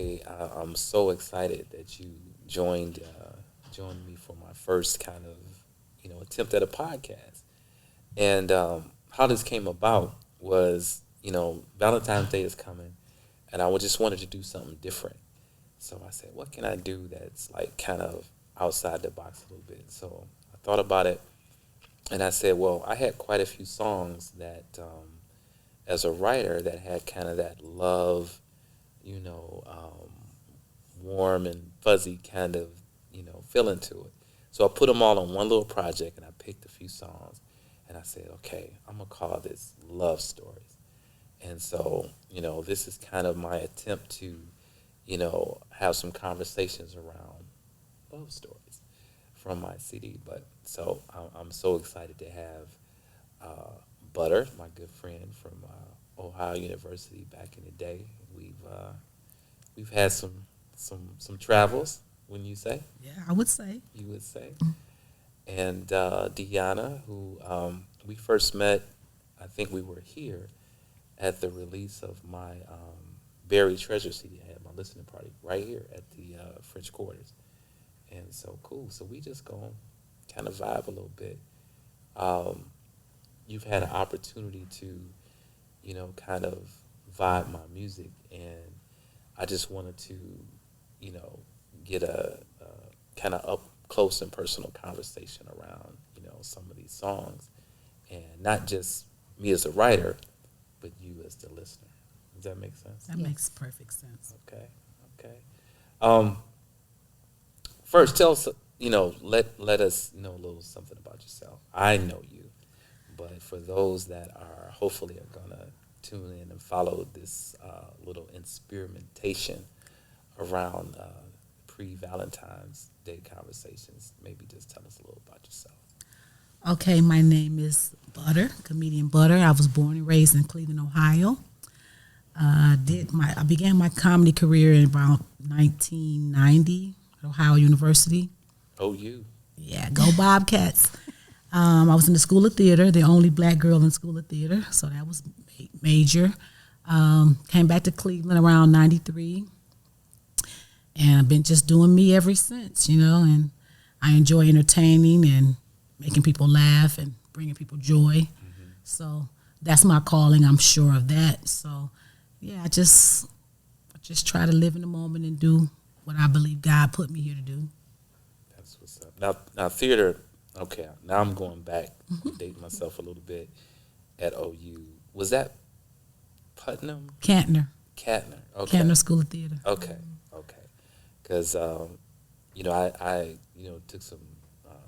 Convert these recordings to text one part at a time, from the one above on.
say I'm so excited that you joined me for my first kind of attempt at a podcast. And how this came about was Valentine's Day is coming, and I just wanted to do something different. So I said, what can I do that's like kind of outside the box a little bit? So I thought about it, and I said, well, I had quite a few songs that, as a writer, that had kind of that love, you know, um, warm and fuzzy kind of, feeling to it. So I put them all on one little project, and I picked a few songs, and I said, okay, I'm gonna call this Love Stories. And so, this is kind of my attempt to, have some conversations around love stories from my CD. But so I'm so excited to have uh, Butter, my good friend from Ohio University back in the day. We've had some travels. When you say, Yeah, I would say. you would say, and Deona, who we first met. I think we were here at the release of my Buried Treasure CD. I had my listening party right here at the French Quarters, and so cool. So we just go kind of vibe a little bit. Um, you've had an opportunity to, kind of vibe my music, and I just wanted to, get a kind of up close and personal conversation around, some of these songs, and not just me as a writer, but you as the listener. Does that make sense? That makes perfect sense. Okay, okay. Um, First, tell us, let us know a little something about yourself. I know you, but for those that are hopefully are gonna tune in and follow this little experimentation around pre-Valentine's Day conversations, maybe just tell us a little about yourself. Okay, my name is Butter, comedian Butter. I was born and raised in Cleveland, Ohio. I began my comedy career in about 1990 at Ohio University. Oh, you. Yeah, go Bobcats. I was in the School of Theater, the only black girl in the School of Theater, so that was major. Came back to Cleveland around 93, and I've been just doing me ever since, and I enjoy entertaining and making people laugh and bringing people joy. Hmm. So that's my calling, I'm sure of that. So yeah, I just try to live in the moment and do what I believe God put me here to do. That's what's up. Now theater. Okay, now I'm going back, dating myself a little bit. At OU, was that Putnam? Kantner, Katner. Okay. Kantner School of Theater. Okay. Okay. Because I took some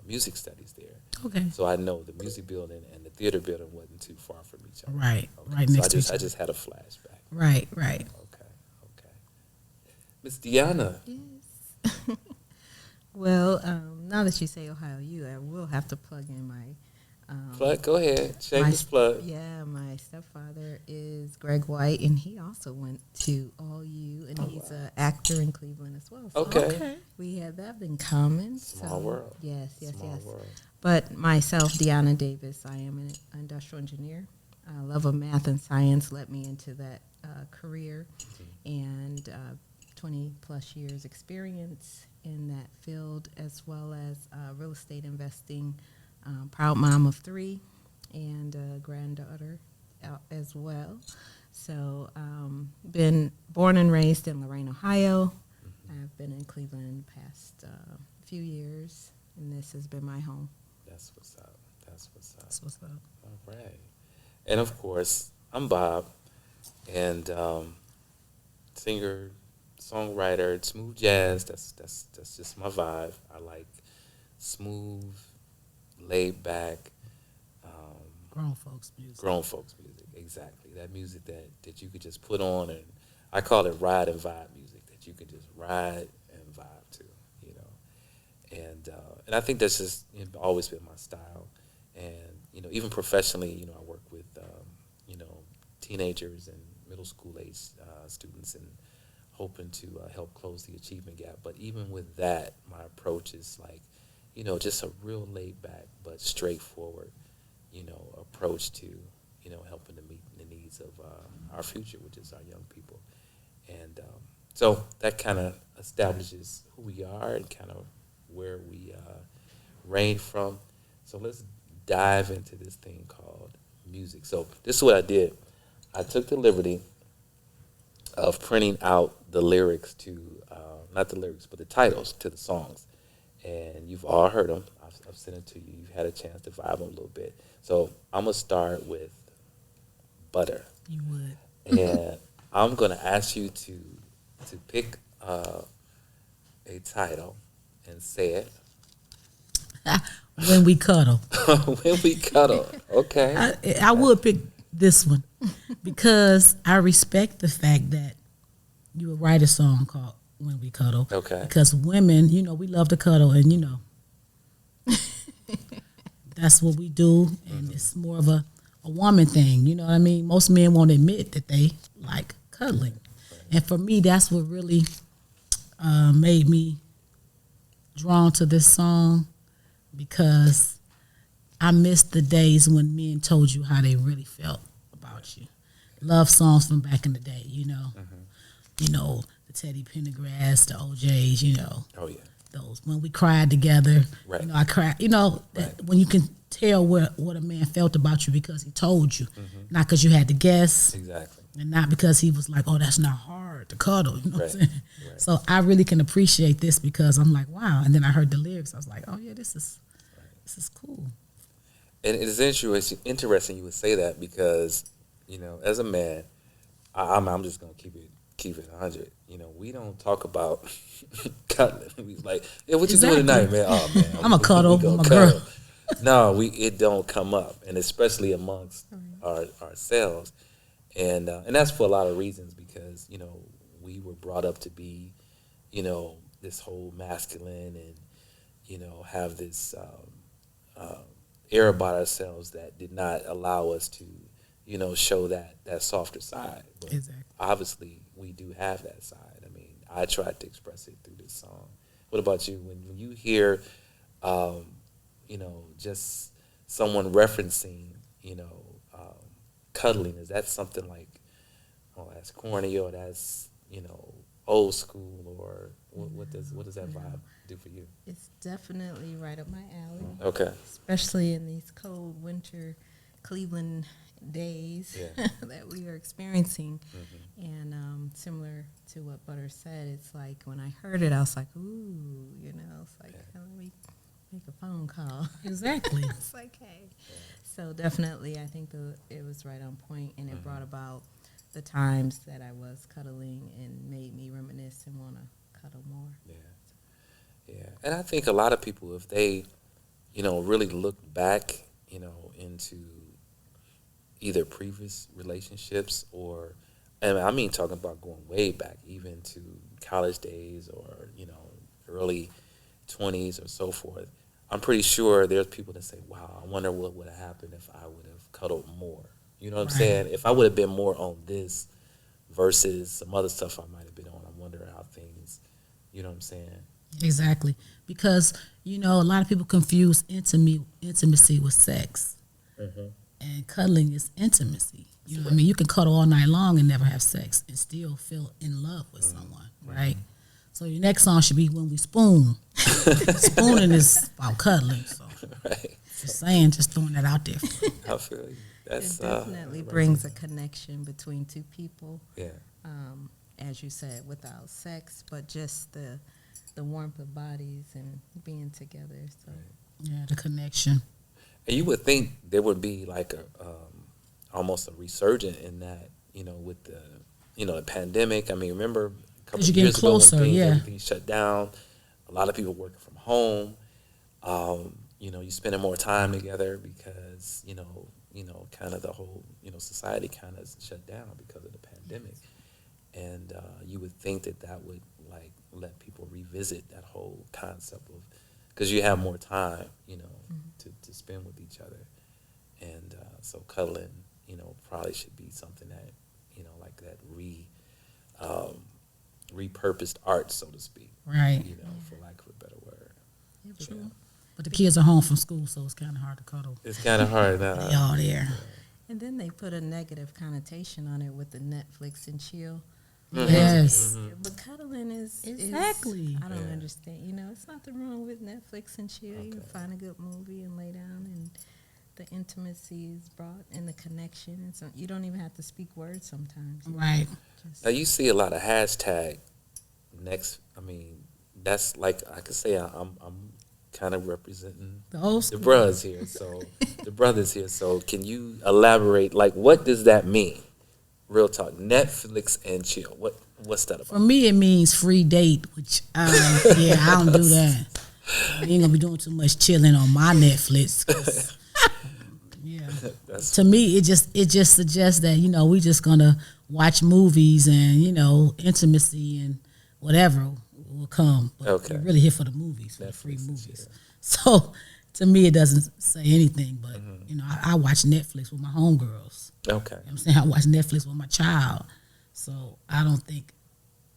music studies there, Okay. so I know the music building and the theater building wasn't too far from each other. Right, Okay. right So next to each I other. just had a flashback. Right, right. Okay. Okay. Miss Deanna. Yes. Well, now that you say Ohio U, I will have to plug in my Plug. Go ahead. Shameless plug. yeah, my stepfather is Greg White, and he also went to all U, and Oh, he's wow. an actor in Cleveland as well. So Okay. we have that in common. Small so, world. Yes, yes, Small yes. world. But myself, Deanna Davis, I am an industrial engineer. Love of math and science led me into that career, and 20 plus years experience in that field, as well as real estate investing. Proud mom of three and a granddaughter as well. So, been born and raised in Lorain, Ohio. I've been in Cleveland the past few years, and this has been my home. That's what's up. That's what's up. That's what's up. All right. And of course, I'm Bob, and singer, songwriter, smooth jazz. That's just my vibe. I like smooth, laid back, Grown folks music. grown folks music. Exactly that music that you could just put on, and I call it ride and vibe music that you could just ride and vibe to. You know, and I think that's just always been my style. And even professionally, I work with teenagers and middle school age students, and hoping to help close the achievement gap. But even with that, my approach is like, just a real laid back but straightforward, approach to, helping to meet the needs of our future, which is our young people. And So that kind of establishes who we are and kind of where we range from. So let's dive into this thing called music. So this is what I did. I took the liberty of printing out the lyrics to, not the lyrics, but the titles to the songs. And you've all heard them. I've sent it to you. You've had a chance to vibe them a little bit. So I'm going to start with Butter. You would. And I'm going to ask you to pick a title and say it. When we cuddle. When we cuddle. Okay. I would pick this one because I respect the fact that you would write a song called When We Cuddle. Okay. Because women, we love to cuddle, and that's what we do, and it's more of a woman thing. You know what I mean? Most men won't admit that they like cuddling, and for me, that's what really made me drawn to this song, because I missed the days when men told you how they really felt about you. Love songs from back in the day, the Teddy Pendergrass, the OJs, Oh, yeah. those when we cried together. Right. I cried. That when you can tell what a man felt about you because he told you, not because you had to guess, Exactly. and not because he was like, "Oh, that's not hard to cuddle." You know what I'm saying? Right. So I really can appreciate this because I'm like, wow. And then I heard the lyrics. I was like, oh yeah, this is cool. And it is interesting you would say that because, as a man, I'm just gonna keep it 100. We don't talk about cuddling. We like, yeah, what you doing tonight, man? Oh man, I'm a cuddle with my girl. No, it don't come up, and especially amongst ourselves, and that's for a lot of reasons because we were brought up to be, this whole masculine and have this air about ourselves that did not allow us to show that softer side. But Exactly. obviously, we do have that side. I mean, I tried to express it through this song. What about you? When you hear, just someone referencing, cuddling, is that something like, oh, that's corny or that's, old school, or what does that vibe do for you? It's definitely right up my alley. Okay. Especially in these cold winter Cleveland days that we are experiencing. And similar to what Butter said, it's like when I heard it, I was like, ooh, it's like, let me make a phone call. Exactly. It's like, hey. So definitely, I think it was right on point, and it brought about the times that I was cuddling and made me reminisce and want to cuddle more. Yeah. And I think a lot of people, if they, really look back, into either previous relationships or, and I mean talking about going way back, even to college days or, early 20s or so forth, I'm pretty sure there's people that say, wow, I wonder what would have happened if I would have cuddled more. You know what I'm saying? If I would have been more on this versus some other stuff I might have been on, I'm wondering how things, you know what I'm saying? Exactly. Because, a lot of people confuse intimacy with sex. And cuddling is intimacy. You know what I mean? You can cuddle all night long and never have sex and still feel in love with someone, right? So your next song should be When We Spoon. Spooning is about cuddling. So just saying, just throwing that out there. I feel you. That's, it definitely brings a connection between two people. Yeah. As you said, without sex, but just the warmth of bodies and being together. So yeah, the connection. And you would think there would be like almost a resurgence in that, with the, the pandemic. I mean, remember a couple of years ago when everything shut down, a lot of people working from home. You spending more time together because, kind of the whole, society kind of shut down because of the pandemic. And you would think that would like let people revisit that whole concept of, because you have more time, to spend with each other. And so cuddling, probably should be something that, like that repurposed art, so to speak. Right. For lack of a better word. Yeah, true. But the kids are home from school, so it's kind of hard to cuddle. It's kind of hard now. They all there. And then they put a negative connotation on it with the Netflix and chill. Yes. But cuddling is Exactly. I don't understand. You know, it's nothing wrong with Netflix and chill. You can find a good movie and lay down, and the intimacy is brought and the connection. And so you don't even have to speak words sometimes. Right. Now you see a lot of hashtag next. I mean, that's like I could say I'm kind of representing The old the school. brothers here. So the brothers here. So can you elaborate? Like, what does that mean? Real talk. Netflix and chill. What's that For about? me, it means free date, which yeah, I don't do that. I ain't gonna be doing too much chilling on my Netflix. 'Cause, yeah, to me, it just suggests that we just gonna watch movies and intimacy and whatever will come. But Okay. we're really here for the movies, for the free Netflix and movies. chill. So to me, it doesn't say anything. But I watch Netflix with my homegirls. Okay. You know what I'm saying? I watch Netflix with my child. So I don't think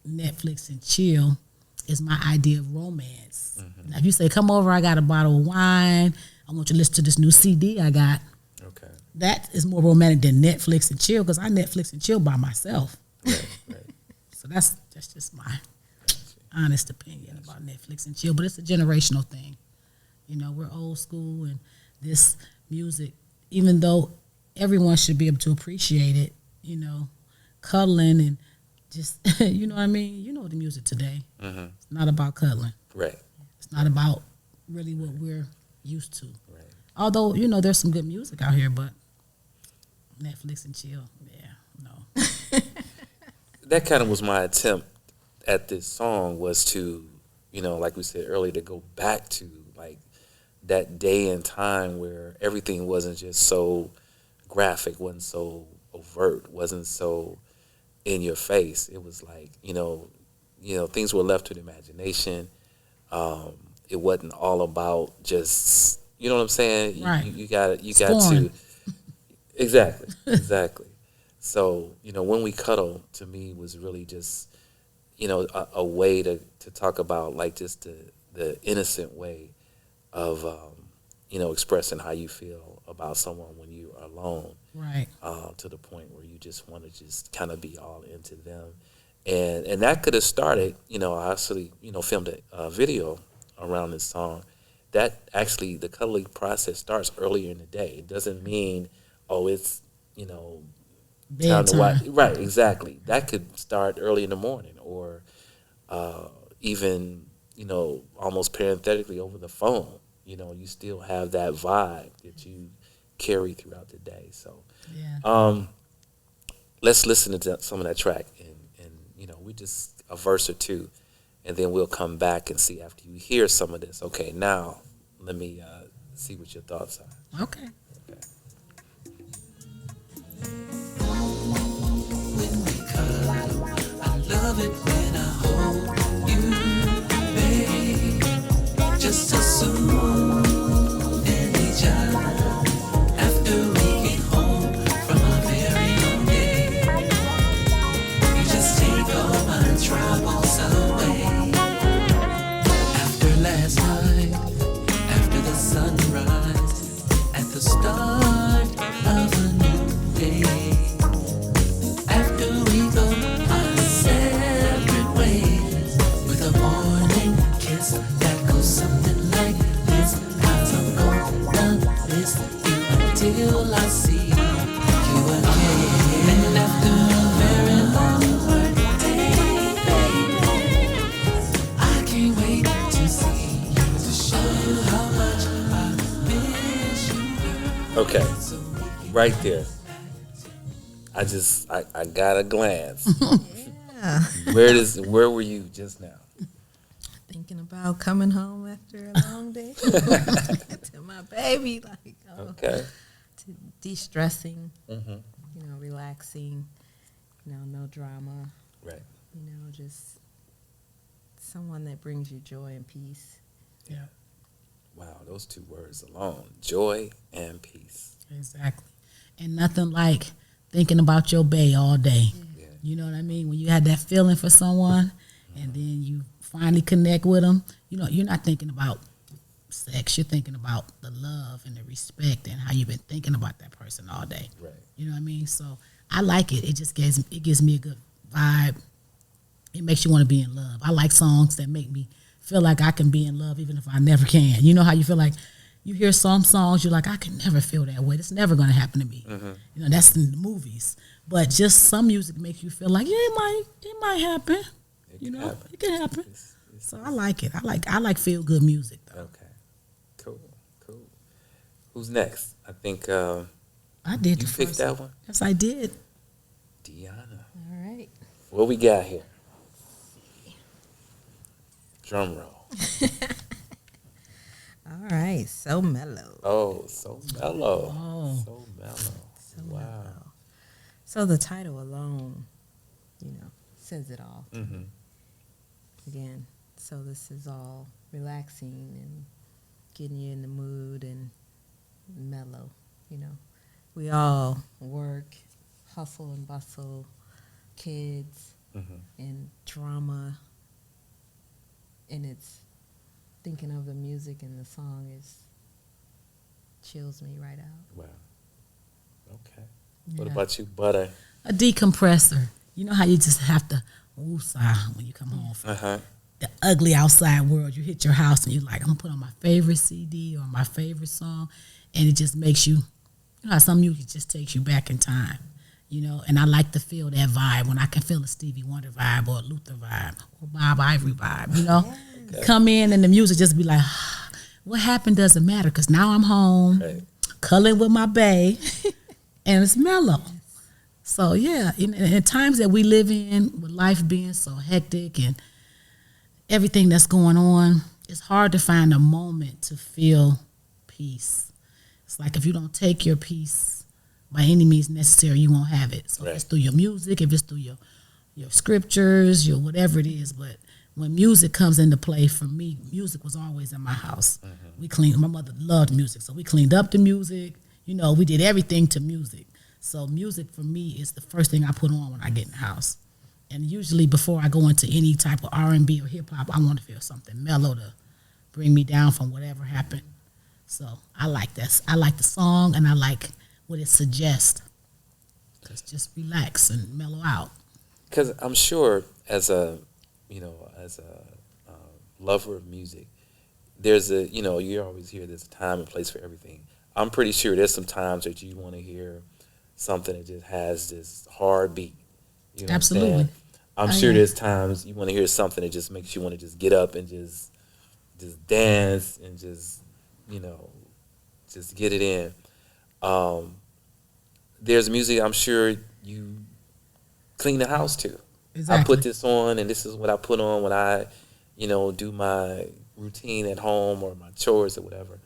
Netflix and chill is my idea of romance. Now, if you say, come over, I got a bottle of wine, I want you to listen to this new CD I got, Okay. that is more romantic than Netflix and chill, because I Netflix and chill by myself. Right. So that's just my honest opinion about Netflix and chill. But it's a generational thing. We're old school, and this music, even though everyone should be able to appreciate it, cuddling and just, you know what I mean? You know the music today. It's not about cuddling. Right. It's not about really what we're used to. Right. Although, there's some good music out here, but Netflix and chill, yeah, no. That kind of was my attempt at this song, was to, like we said earlier, to go back to like that day and time where everything wasn't just so graphic, wasn't so overt, wasn't so in your face. It was like, things were left to the imagination. It wasn't all about just, you know what I'm saying? Right. You got Scorn. to exactly. So, when we cuddle, to me, was really just, a way to talk about like just the innocent way of, expressing how you feel about someone when you are alone. Right. To the point where you just want to just kind of be all into them. And that could have started, I actually, filmed a video around this song. That actually, the cuddling process starts earlier in the day. It doesn't mean, it's, time to watch. Right, exactly. That could start early in the morning, or even, almost parenthetically over the phone. You still have that vibe that you carry throughout the day. So Yeah. let's listen to some of that track, and we just a verse or two, and then we'll come back and see after you hear some of this. Okay, now let me see what your thoughts are. Okay. When we cuddle, I love it when I hold you, babe. Just to soothe any child after we get home from our very own day. You just take all my troubles away. After last night, after the sunrise, at the start of a new day. After we go our separate ways, with a morning kiss that goes something like this. 'Cause I'm gonna miss you until I see you again. And after a very long workday, baby, I can't wait to see you, to show you how much I miss you, girl. Okay, right there. I got a glance. Yeah. Where were you just now? Thinking about coming home after a long day to my baby, Okay. to de-stressing, Mm-hmm. relaxing, no drama, Right. just someone that brings you joy and peace. Yeah. Wow, those two words alone, joy and peace. Exactly. And nothing like thinking about your bae all day. Yeah. You know what I mean? When you had that feeling for someone and then you finally connect with them, you're not thinking about sex. You're thinking about the love and the respect and how you've been thinking about that person all day. Right. You know what I mean? So I like it. It just gives me a good vibe, it makes you want to be in love. I like songs that make me feel like I can be in love even if I never can. You know how you feel like you hear some songs, you're like, I can never feel that way. It's never going to happen to me. You know, that's in the movies. But just some music makes you feel like, yeah, it might happen. It can happen. So I like it. I like feel good music though. Okay. Cool. Who's next? I think I did. You picked that one? Yes, I did. Deona. All right. What we got here? Drum roll. All right. So mellow. Oh, so mellow. Oh. So mellow. Wow. Mellow. So the title alone, says it all. Mm-hmm. Again, so this is all relaxing and getting you in the mood and mellow. We all work, hustle and bustle, kids, and drama, and it's thinking of the music and the song chills me right out. Wow. Okay. What Yeah. about you, Butter? A decompressor. You know how you just have to woosah when you come home from the ugly outside world. You hit your house and you're like, I'm going to put on my favorite CD or my favorite song, and it just makes you, how some music just takes you back in time, and I like to feel that vibe when I can feel a Stevie Wonder vibe or a Luther vibe or Bob Ivory vibe, Okay. Come in and the music just be like, what happened doesn't matter because now I'm home, cuddling with my bae, and it's mellow. So, yeah, in times that we live in, with life being so hectic and everything that's going on, it's hard to find a moment to feel peace. It's like if you don't take your peace by any means necessary, you won't have it. So if it's through your music, if it's through your scriptures, your whatever it is. But when music comes into play, for me, music was always in my house. My mother loved music, so we cleaned up the music. We did everything to music. So music for me is the first thing I put on when I get in the house. And usually before I go into any type of R&B or hip hop, I want to feel something mellow to bring me down from whatever happened. So I like this. I like the song and I like what it suggests. Just relax and mellow out. Because I'm sure as a lover of music, there's you always hear there's a time and place for everything. I'm pretty sure there's some times that you want to hear something that just has this hard beat. You know Absolutely. What I'm sure there's times you want to hear something that just makes you want to just get up and just dance and just get it in. There's music I'm sure you clean the house to. Exactly. I put this on and this is what I put on when I, do my routine at home or my chores or whatever.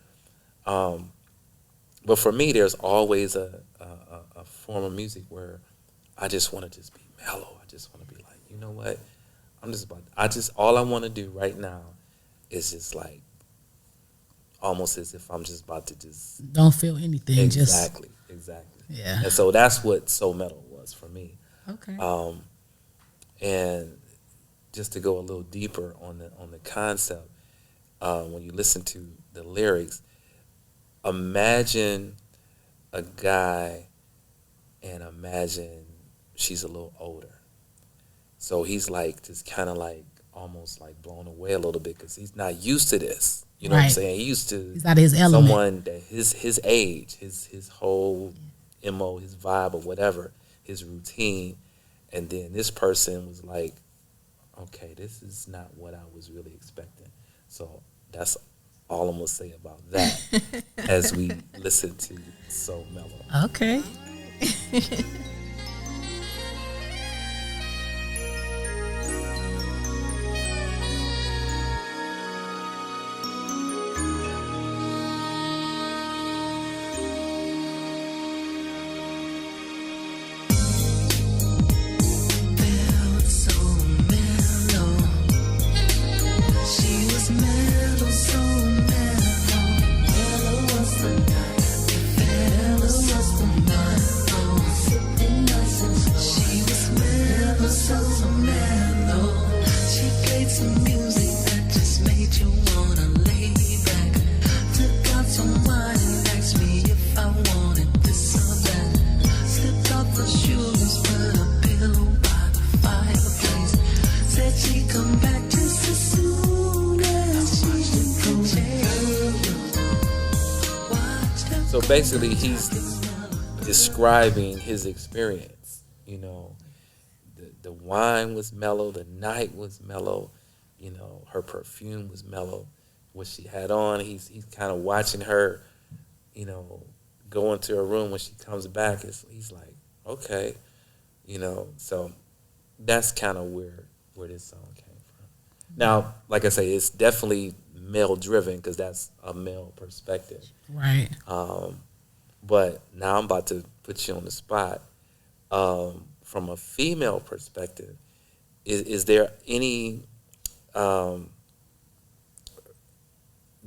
But for me, there's always a form of music where I just want to just be mellow. I just want to be like, you know what? All I want to do right now is just like, almost as if I'm just about to just. Don't feel anything. Exactly. Yeah. And so that's what So Mellow was for me. Okay. And just to go a little deeper on the concept, when you listen to the lyrics, imagine a guy and imagine she's a little older. So he's like just kind of like almost like blown away a little bit because he's not used to this. You know what I'm saying? He's out of his element. Someone that his age, his whole MO, his vibe or whatever, his routine. And then this person was like, okay, this is not what I was really expecting. So that's all I'm going to say about that as we listen to So Mellow. Okay. Mellow was the night, mellow was the night. basically he's describing his experience. You know, the wine was mellow, the night was mellow, you know, her perfume was mellow, what she had on. He's kind of watching her, you know, go into her room. When she comes back, he's like, okay, you know. So that's kind of where this song came from. Now, like I say, it's definitely male driven because that's a male perspective. Right. But now I'm about to put you on the spot. From a female perspective, is there any? Do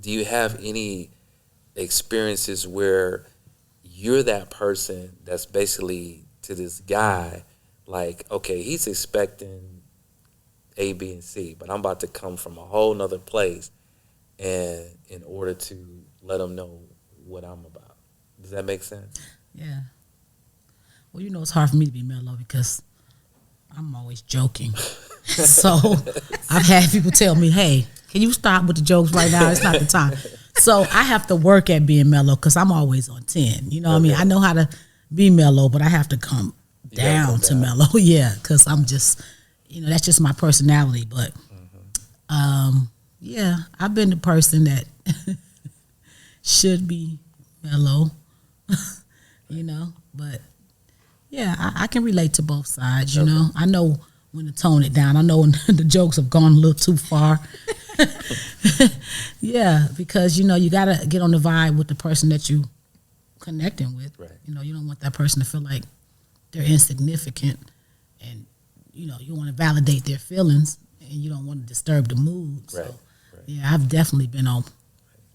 you have any experiences where you're that person that's basically to this guy, like, okay, he's expecting A, B, and C, but I'm about to come from a whole nother place, and in order to let him know what I'm about. Does that make sense? Yeah. Well, you know, it's hard for me to be mellow because I'm always joking. So I've had people tell me, hey, can you stop with the jokes right now? It's not the time. So I have to work at being mellow because I'm always on 10. You know what I mean? I know how to be mellow, but I have to come down to mellow. Yeah, because I'm just, you know, that's just my personality. But, yeah, I've been the person that should be mellow, you know, but yeah, I can relate to both sides, you know. I know when to tone it down. I know when the jokes have gone a little too far. Yeah, because, you know, you got to get on the vibe with the person that you connecting with. Right. You know, you don't want that person to feel like they're insignificant, and, you know, you want to validate their feelings, and you don't want to disturb the mood. So, Right. yeah, I've definitely been on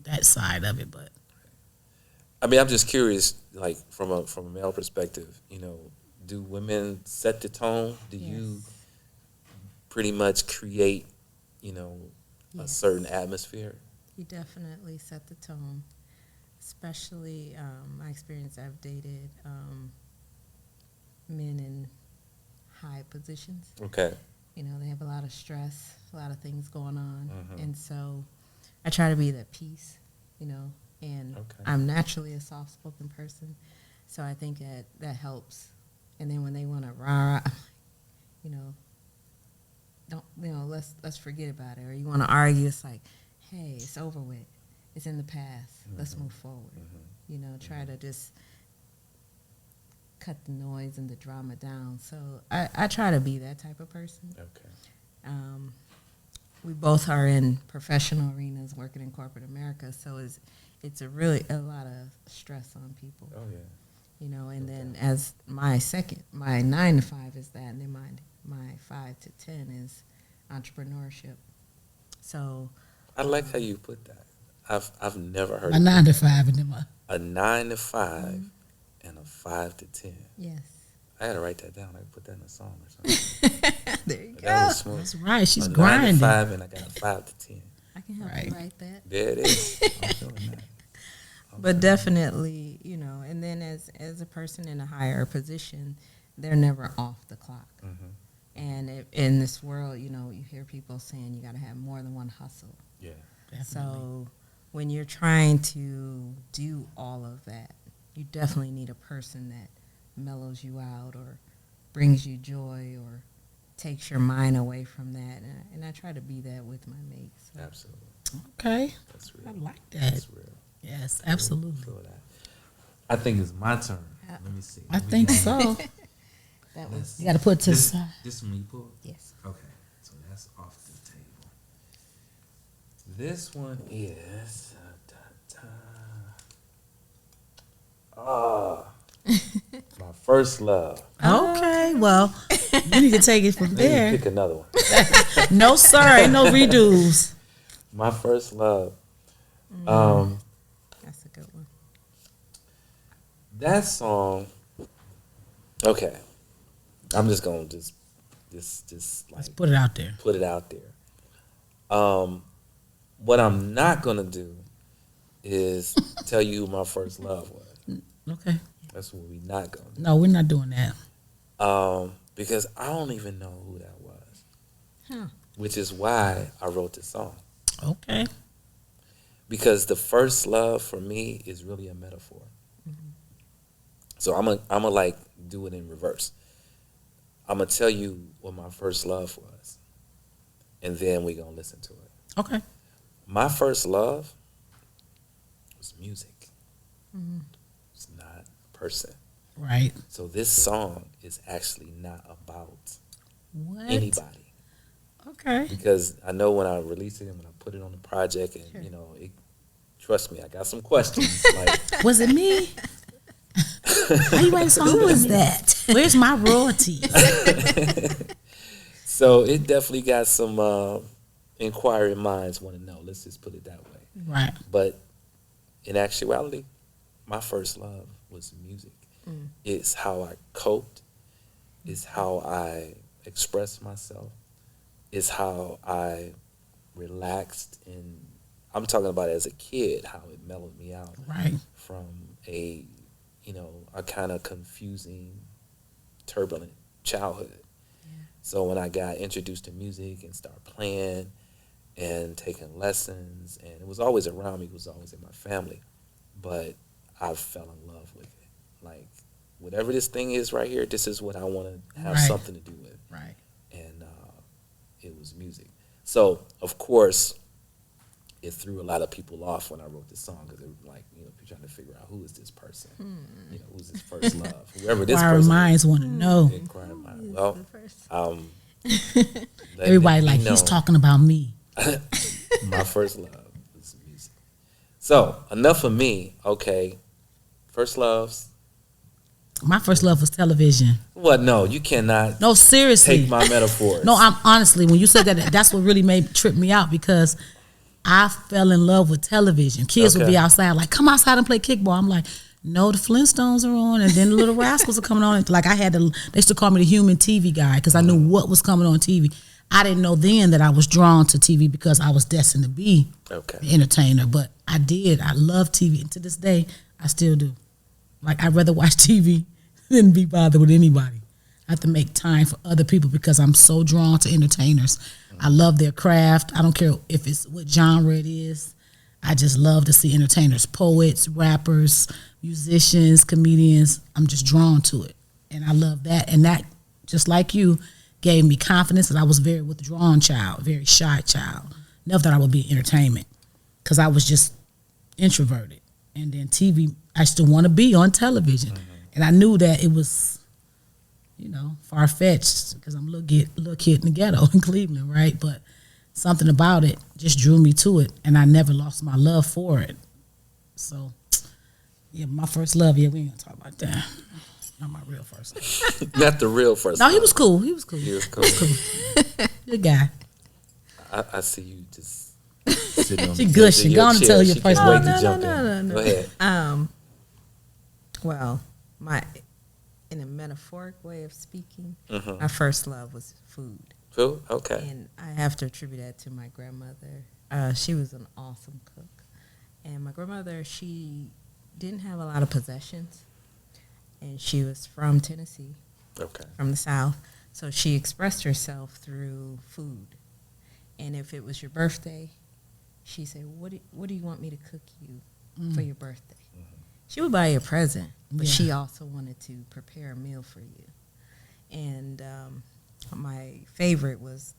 that side of it, but. I mean, I'm just curious, like from a male perspective, you know, do women set the tone? Do you pretty much create, you know, a certain atmosphere? You definitely set the tone, especially my experience. I've dated men in high positions. Okay. You know, they have a lot of stress, a lot of things going on, and so I try to be that peace, you know. And I'm naturally a soft-spoken person, so I think that helps. And then when they want to rah, you know, let's forget about it. Or you want to argue, it's like, hey, it's over with. It's in the past. Let's move forward. You know, try to just cut the noise and the drama down. So I try to be that type of person. Okay. We both are in professional arenas, working in corporate America, so it's a lot of stress on people. Oh yeah. You know, and then as my 9 to 5 is that, and then my 5 to 10 is entrepreneurship. So I like how you put that. I've never heard A 9 to 5 and then a 9 to 5 and a 5 to 10. yes, I had to write that down. I could put that in a song or something. there you go. That was smooth. That's right. She's a 9 grinding. to 5 and I got a 5 to 10. I can help Right. you write that. There it is. I'm feeling that. But definitely, you know, and then as a person in a higher position, they're never off the clock. And in this world, you know, you hear people saying you got to have more than one hustle. Yeah. Definitely. So when you're trying to do all of that, you definitely need a person that mellows you out or brings you joy or takes your mind away from that. And I try to be that with my mates. So. Absolutely. Okay. That's I real. like that. That's real. Yes, absolutely. Feel that. I think it's my turn. Let me see. I think so. That was You got to put to the this, side. this one you pull? yes. Okay. So that's off the table. This one is my first love. Okay, well, you need to take it from Maybe there. pick another one. No, sir, ain't no redos. My first love. That's a good one. That song. Okay, I'm just gonna just Let's like put it out there. put it out there. What I'm not gonna do is tell you who my first love was. Okay. That's what we're not gonna do. No, we're not doing that. Because I don't even know who that was. Huh. Which is why I wrote this song. Okay. Because the first love for me is really a metaphor. So I'm a like do it in reverse. I'm gonna tell you what my first love was, and then we're gonna listen to it. Okay. My first love was music. It's not a person. Right. So this song is actually not about What? anybody. Okay. Because I know when I release it and when I put it on the project, and Sure. you know, trust me, I got some questions. Like, Was it me? How you write a song? Who was that? Where's my royalties? so it definitely got some inquiring minds want to know. Let's just put it that way. Right. But in actuality, my first love was music. It's how I coped. It's how I expressed myself. It's how I relaxed, and I'm talking about as a kid, how it mellowed me out Right. from a kind of confusing, turbulent childhood. So when I got introduced to music and started playing and taking lessons, and it was always around me, it was always in my family, but I fell in love with it. Like, whatever this thing is right here, this is what I want to have Right. something to do with. Right. And it was music. So, of course, it threw a lot of people off when I wrote this song, because they were like, people trying to figure out, who is this person? Who's his first love? Whoever this Our person minds want to know. is. Inquiring mind. Well, let Everybody me like, know. he's talking about me. My first love was music. So, enough of me. Okay. First loves. My first love was television. What? No, you cannot No, seriously. take my metaphors. No, I'm honestly, when you said that, that's what really trip me out, because I fell in love with television. Kids would Okay. be outside like, come outside and play kickball. I'm like, no, the Flintstones are on, and then the Little Rascals are coming on. Like, they used to call me the human TV guy, because I knew what was coming on TV. I didn't know then that I was drawn to TV because I was destined to be Okay. an entertainer, but I did. I love TV, and to this day, I still do. Like, I'd rather watch TV than be bothered with anybody. I have to make time for other people because I'm so drawn to entertainers. I love their craft. I don't care if it's what genre it is. I just love to see entertainers, poets, rappers, musicians, comedians. I'm just drawn to it, and I love that. And that, just like you, gave me confidence, that I was a very withdrawn child, very shy child. Never thought I would be in entertainment, because I was just introverted. And then TV, I still want to be on television. And I knew that it was, far-fetched, because I'm a little kid in the ghetto in Cleveland, right? But something about it just drew me to it, and I never lost my love for it. So, yeah, my first love, we ain't going to talk about that. Not my real first love. Not the real first No, love. he was cool. He was cool. He was cool. Good guy. I see you just sitting on She the gushing. edge of your Go on and chair. tell your She first can't love. wait to No, jump no, in. no, no. Go ahead. Well, in a metaphoric way of speaking, Mm-hmm. my first love was food. Cool. Okay. And I have to attribute that to my grandmother. She was an awesome cook. And my grandmother, she didn't have a lot of possessions. And she was from Tennessee, Okay. from the South. So she expressed herself through food. And if it was your birthday, she said, what do you want me to cook you for your birthday? She would buy you a present, but Yeah. she also wanted to prepare a meal for you. And my favorite was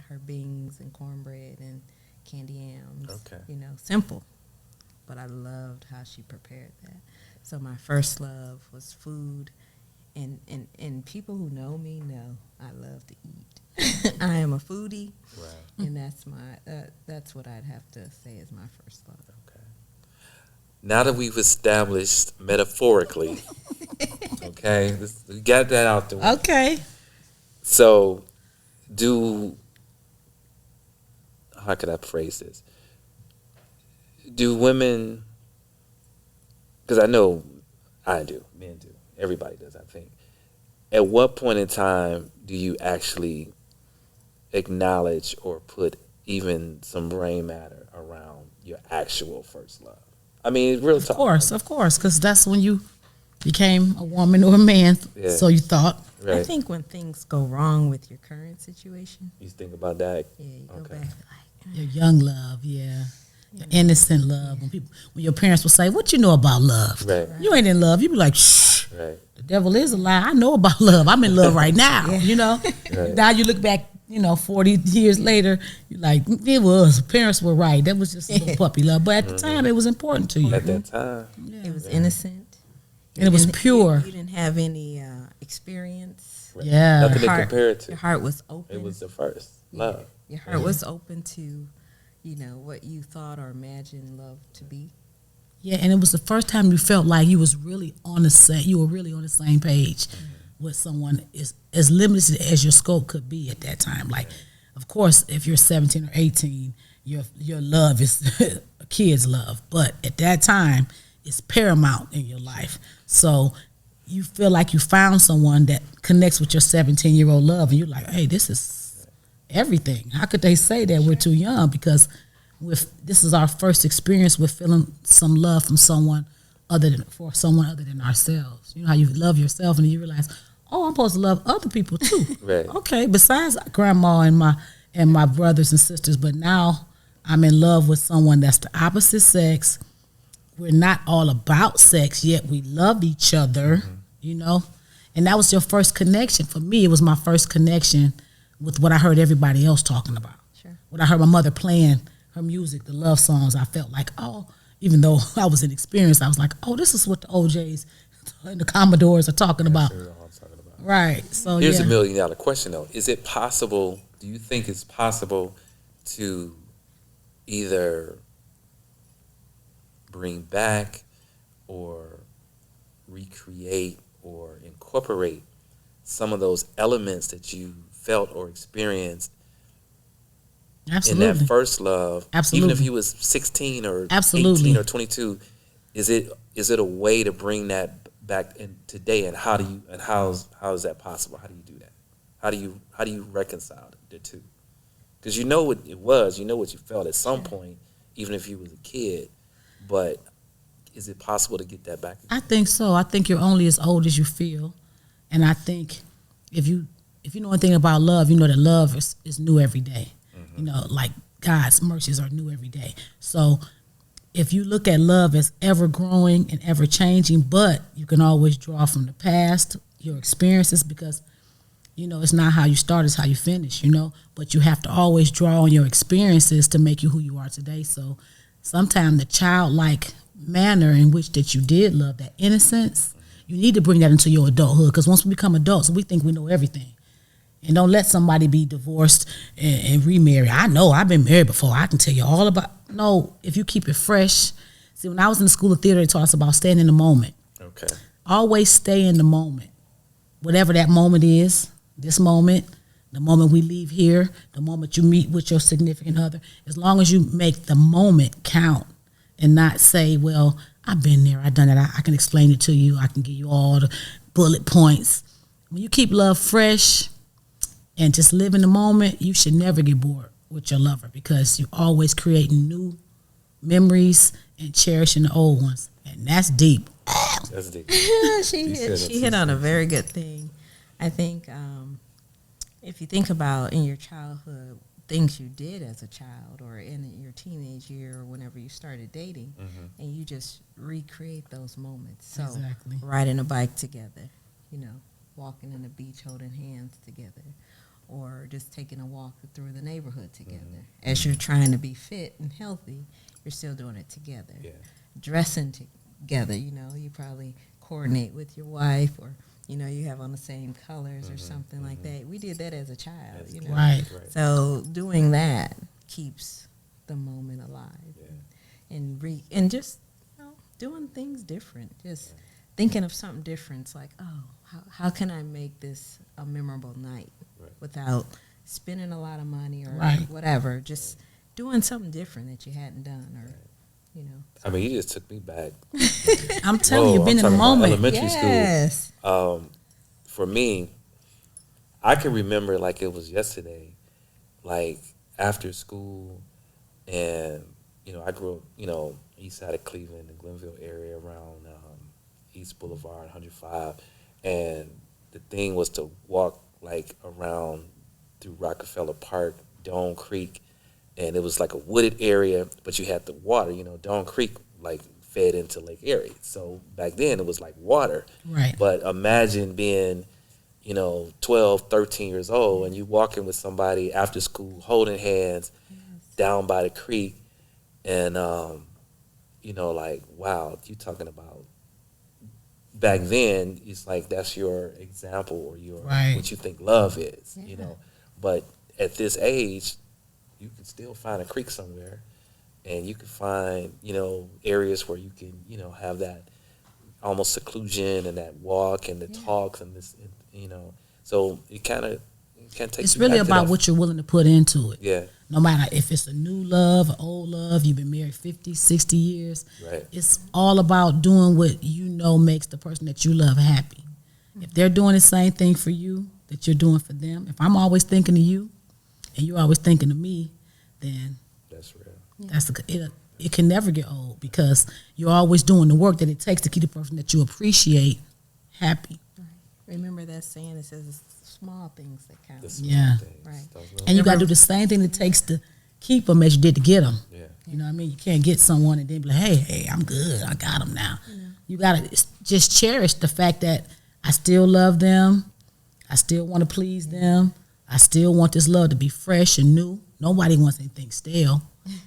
her beans and cornbread and candy yams. Okay. Simple. But I loved how she prepared that. So my first love was food. And people who know me know I love to eat. I am a foodie. Right. And that's what I'd have to say is my first love. Okay. Now that we've established metaphorically, okay, we got that out the way. Okay. So, how could I phrase this? Do women, because I know I do, men do, everybody does, I think. At what point in time do you actually acknowledge or put even some brain matter around your actual first love? I mean, real talk. Of course, because that's when you became a woman or a man, Yeah. so you thought. Right. I think when things go wrong with your current situation, You think about that? yeah, you go Okay. back and be like, Your young love, yeah. innocent love. When your parents will say, "What you know about love? Right. You ain't in love." You be like, "Shh, Right. the devil is a lie. I know about love. I'm in love right now." You know. Right. Now you look back, 40 years later, you're like, parents were right. That was just a little puppy love, but at the time, it was important to you, At that time. It was innocent. and it was pure. You didn't have any experience. Right. Yeah. Nothing to Heart- compare it to. Your heart was open. It was the first love. Your heart was open to, what you thought or imagined love to be. Yeah, and it was the first time you felt like you was really on the same. You were really on the same page with someone as limited as your scope could be at that time. Like, of course, if you're 17 or 18, your love is a kid's love, but at that time, it's paramount in your life. So you feel like you found someone that connects with your 17-year-old love, and you're like, hey, this is everything. How could they say that we're too young? Because this is our first experience with feeling some love from someone other than ourselves. You know how you love yourself, and then you realize, oh, I'm supposed to love other people too. Right. Okay, besides grandma and my brothers and sisters, but now I'm in love with someone that's the opposite sex. We're not all about sex, yet we love each other, And that was your first connection. For me, it was my first connection with what I heard everybody else talking about. Sure. When I heard my mother playing her music, the love songs, I felt like, oh, even though I was inexperienced, I was like, oh, this is what the OJs and the Commodores are talking about. That's what I'm talking about. Right. So Here's yeah. $1 million question though. Is it possible, do you think it's possible to either bring back or recreate or incorporate some of those elements that you felt or experienced Absolutely. in that first love? Absolutely. Even if you was 16 or Absolutely. 18 or 22, is it a way to bring that back in today, and how is that possible? How do you do that? How do you reconcile the two? Because you know what it was, you know what you felt at some point, even if you was a kid, but is it possible to get that back again? I think so. I think you're only as old as you feel. And I think if you know anything about love, you know that love is new every day. Like God's mercies are new every day. So if you look at love as ever growing and ever changing, but you can always draw from the past, your experiences, because it's not how you start, it's how you finish, But you have to always draw on your experiences to make you who you are today. So sometimes the childlike manner in which that you did love, that innocence, you need to bring that into your adulthood, because once we become adults, we think we know everything. And don't let somebody be divorced and remarry. I know, I've been married before. I can tell you all about. No, if you keep it fresh. See, when I was in the School of Theater, they taught us about staying in the moment. Okay. Always stay in the moment. Whatever that moment is, this moment, the moment we leave here, the moment you meet with your significant other, as long as you make the moment count and not say, well, I've been there, I've done it, I can explain it to you, I can give you all the bullet points. When you keep love fresh and just live in the moment, you should never get bored with your lover, because you always create new memories and cherishing the old ones. And that's deep. That's deep. She hit on a very good thing. I think if you think about in your childhood things you did as a child or in your teenage year or whenever you started dating, and you just recreate those moments. So Exactly. riding a bike together, walking in the beach holding hands together, or just taking a walk through the neighborhood together. As you're trying to be fit and healthy, you're still doing it together. Yeah. Dressing Together, you probably coordinate with your wife, or you have on the same colors or something like that. We did that as a child, Right. So doing that keeps the moment alive, and just doing things different. Just thinking of something different. It's like, how can I make this a memorable night without spending a lot of money or whatever? Just doing something different that you hadn't done, or I mean, you just took me back. I'm telling you, been in the moment. Elementary Yes. school. For me, I can remember like it was yesterday, like after school, and I grew up, east side of Cleveland, the Glenville area, around East Boulevard, 105, and the thing was to walk like around through Rockefeller Park, Dome Creek, and it was like a wooded area, but you had the water. Dawn Creek like fed into Lake Erie, so back then it was like water. Right. But imagine being 12, 13 years old, and you walking with somebody after school, holding hands down by the creek, and like, wow, you talking about back then. It's like that's your example or your what you think love is, But at this age, you can still find a creek somewhere, and you can find areas where you can have that almost seclusion and that walk and the talks and this. So it kind of can take. It's really about what you're willing to put into it. Yeah. No matter if it's a new love, an old love, you've been married 50, 60 years. Right. It's all about doing what makes the person that you love happy. If they're doing the same thing for you that you're doing for them, if I'm always thinking of you and you're always thinking of me, then that's real. It can never get old because you're always doing the work that it takes to keep the person that you appreciate happy. Remember that saying that says it's small things that count. Yeah. Right. And you got to do the same thing it takes to keep them as you did to get them. Yeah. You know what I mean? You can't get someone and then be like, hey, I'm good. I got them now. Yeah. You got to just cherish the fact that I still love them. I still want to please them. I still want this love to be fresh and new. Nobody wants anything stale.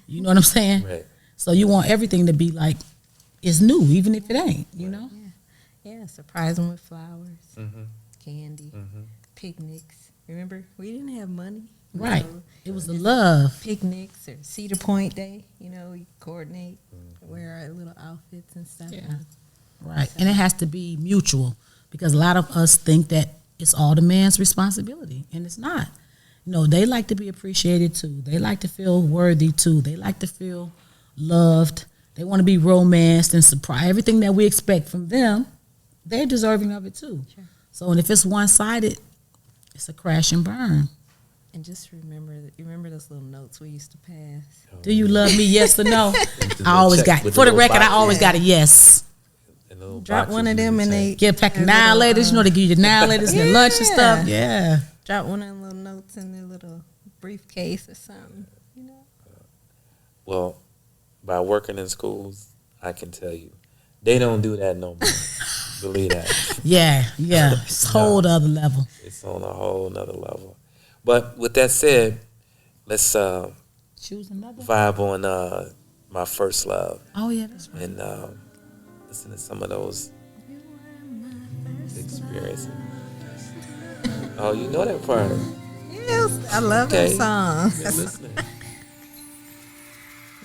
You know what I'm saying? Right. So you want everything to be like it's new, even if it ain't, you know? Yeah, surprise them with flowers, candy, Mm-hmm. picnics. Remember, we didn't have money. Right. It was the love. Picnics or Cedar Point Day, we coordinate, wear our little outfits and stuff. Yeah. Right. And it has to be mutual because a lot of us think that it's all the man's responsibility, and it's not. They like to be appreciated too. They like to feel worthy too. They like to feel loved. They want to be romanced and surprised. Everything that we expect from them, they're deserving of it too. Sure. So, and if it's one-sided, it's a crash and burn. And just remember those little notes we used to pass. Do you love me? Yes or no? I always got, for the record, I always got a yes. Drop one of them and they get a pack of annihilators. They give you annihilators and lunch and stuff. Yeah. Drop one of them little notes in their little briefcase or something. Well, by working in schools, I can tell you, they don't do that no more. Believe that. Yeah. It's a whole other level. It's on a whole nother level. But with that said, let's choose another vibe on My First Love. Oh yeah, that's right. And listen to some of those experiences. Oh, you know that part. Yes, I love that song.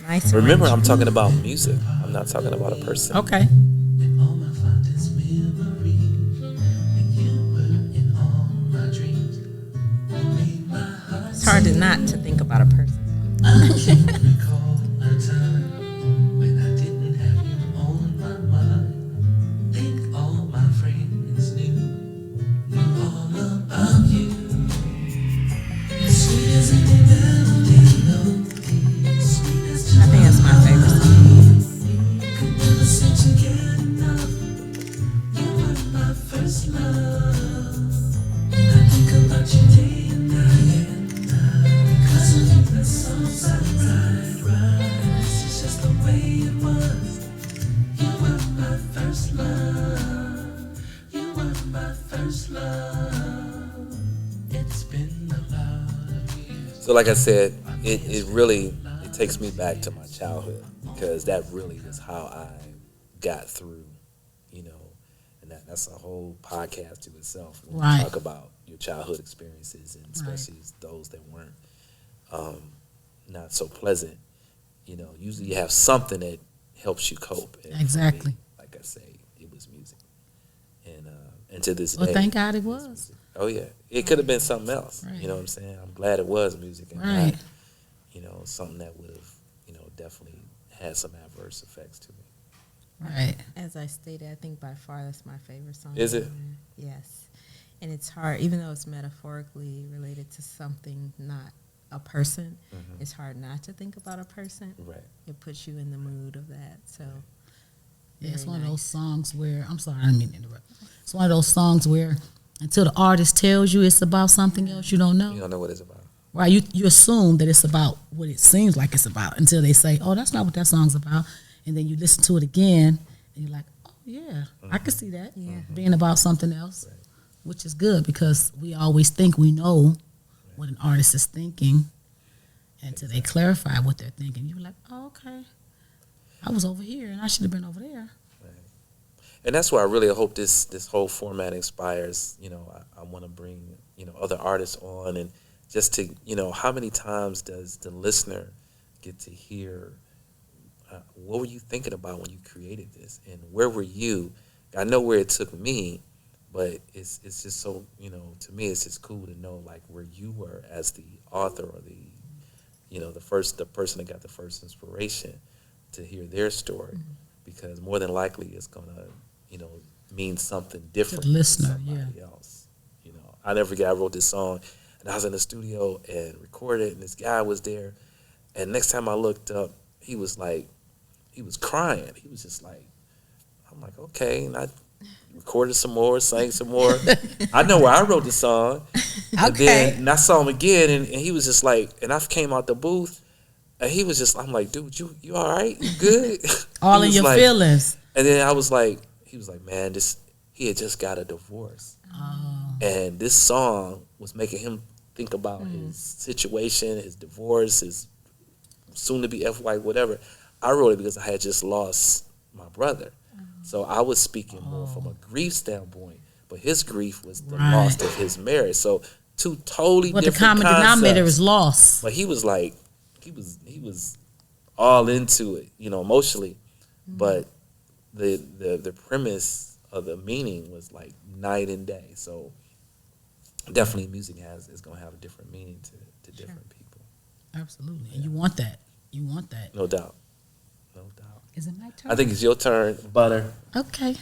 Nice. Remember, I'm talking about music. I'm not talking about a person. Okay. It's hard not to think about a person. So like I said, it really takes me back to my childhood because that really is how I got through, and that's a whole podcast to itself when you talk about your childhood experiences and especially those that weren't not so pleasant. Usually you have something that helps you cope. And exactly. Me, like I say, it was music, and to this day. Well, thank God it was. Oh yeah, it could have been something else. Right. You know what I'm saying? I'm glad it was music and not, something that would have, definitely had some adverse effects to me. Right. As I stated, I think by far that's my favorite song. Is it? Yes. And it's hard, even though it's metaphorically related to something, not a person, it's hard not to think about a person. Right. It puts you in the mood of that. So yeah, it's one of those songs where, I'm sorry, I didn't mean to interrupt. It's one of those songs where until the artist tells you it's about something else, you don't know. You don't know what it's about. right? You assume that it's about what it seems like it's about until they say, "Oh, that's not what that song's about," and then you listen to it again, and you're like, "Oh yeah, I can see that being about something else," which is good because we always think we know what an artist is thinking until they clarify what they're thinking. You're like, "Oh, okay, I was over here and I should have been over there." And that's why I really hope this whole format inspires. I want to bring other artists on, and just to how many times does the listener get to hear what were you thinking about when you created this, and where were you? I know where it took me, but it's just so to me it's just cool to know like where you were as the author or the the person that got the first inspiration to hear their story, because more than likely it's gonna mean something different to the listener, to somebody else. I never forget I wrote this song and I was in the studio and recorded, and this guy was there, and next time I looked up he was crying. He was just like, I'm like, okay, and I recorded some more, sang some more. I know where I wrote the song. Okay. And I saw him again, and he was just like, and I came out the booth, and he was just, I'm like, dude, you all right? You good? All in your feelings. And then I was like, he was like, man, he had just got a divorce. Oh. And this song was making him think about his situation, his divorce, his soon-to-be ex-wife, whatever. I wrote it because I had just lost my brother. So I was speaking more from a grief standpoint, but his grief was the loss of his marriage. So two totally But different the common denominator is loss. But he was like, he was all into it, emotionally. But the premise of the meaning was like night and day. So definitely music is going to have a different meaning to different people. Absolutely. And you want that. No doubt. No doubt. Is it my turn? I think it's your turn, Butter. Okay.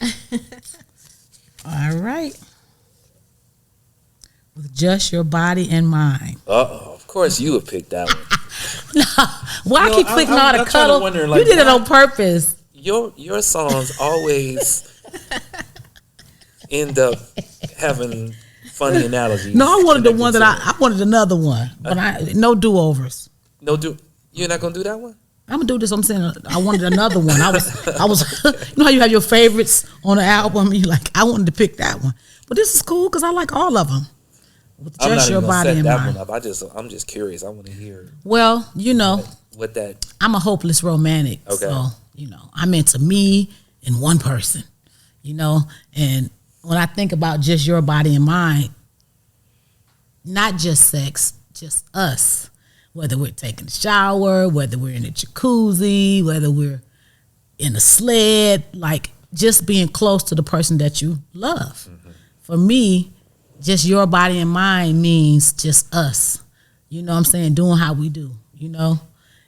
All right. With just your body and mind. Of course you would pick that one. Why I keep clicking all the cuddle? Wondering, You did it on purpose. Your songs always end up having funny analogies. No, I wanted the one that I wanted another one, but no do-overs. You're not gonna do that one? I'm gonna do this. I'm saying I wanted another one. I was. You know how you have your favorites on the album? You like, I wanted to pick that one, but this is cool because I like all of them. With I'm just not your even body set and that mind. one up. I'm just curious. I want to hear. Well, what that. I'm a hopeless romantic. Okay. So I'm into me and one person. And when I think about just your body and mind, not just sex, just us. Whether we're taking a shower, whether we're in a jacuzzi, whether we're in a sled, like just being close to the person that you love. Mm-hmm. For me, just your body and mind means just us. You know what I'm saying? Doing how we do,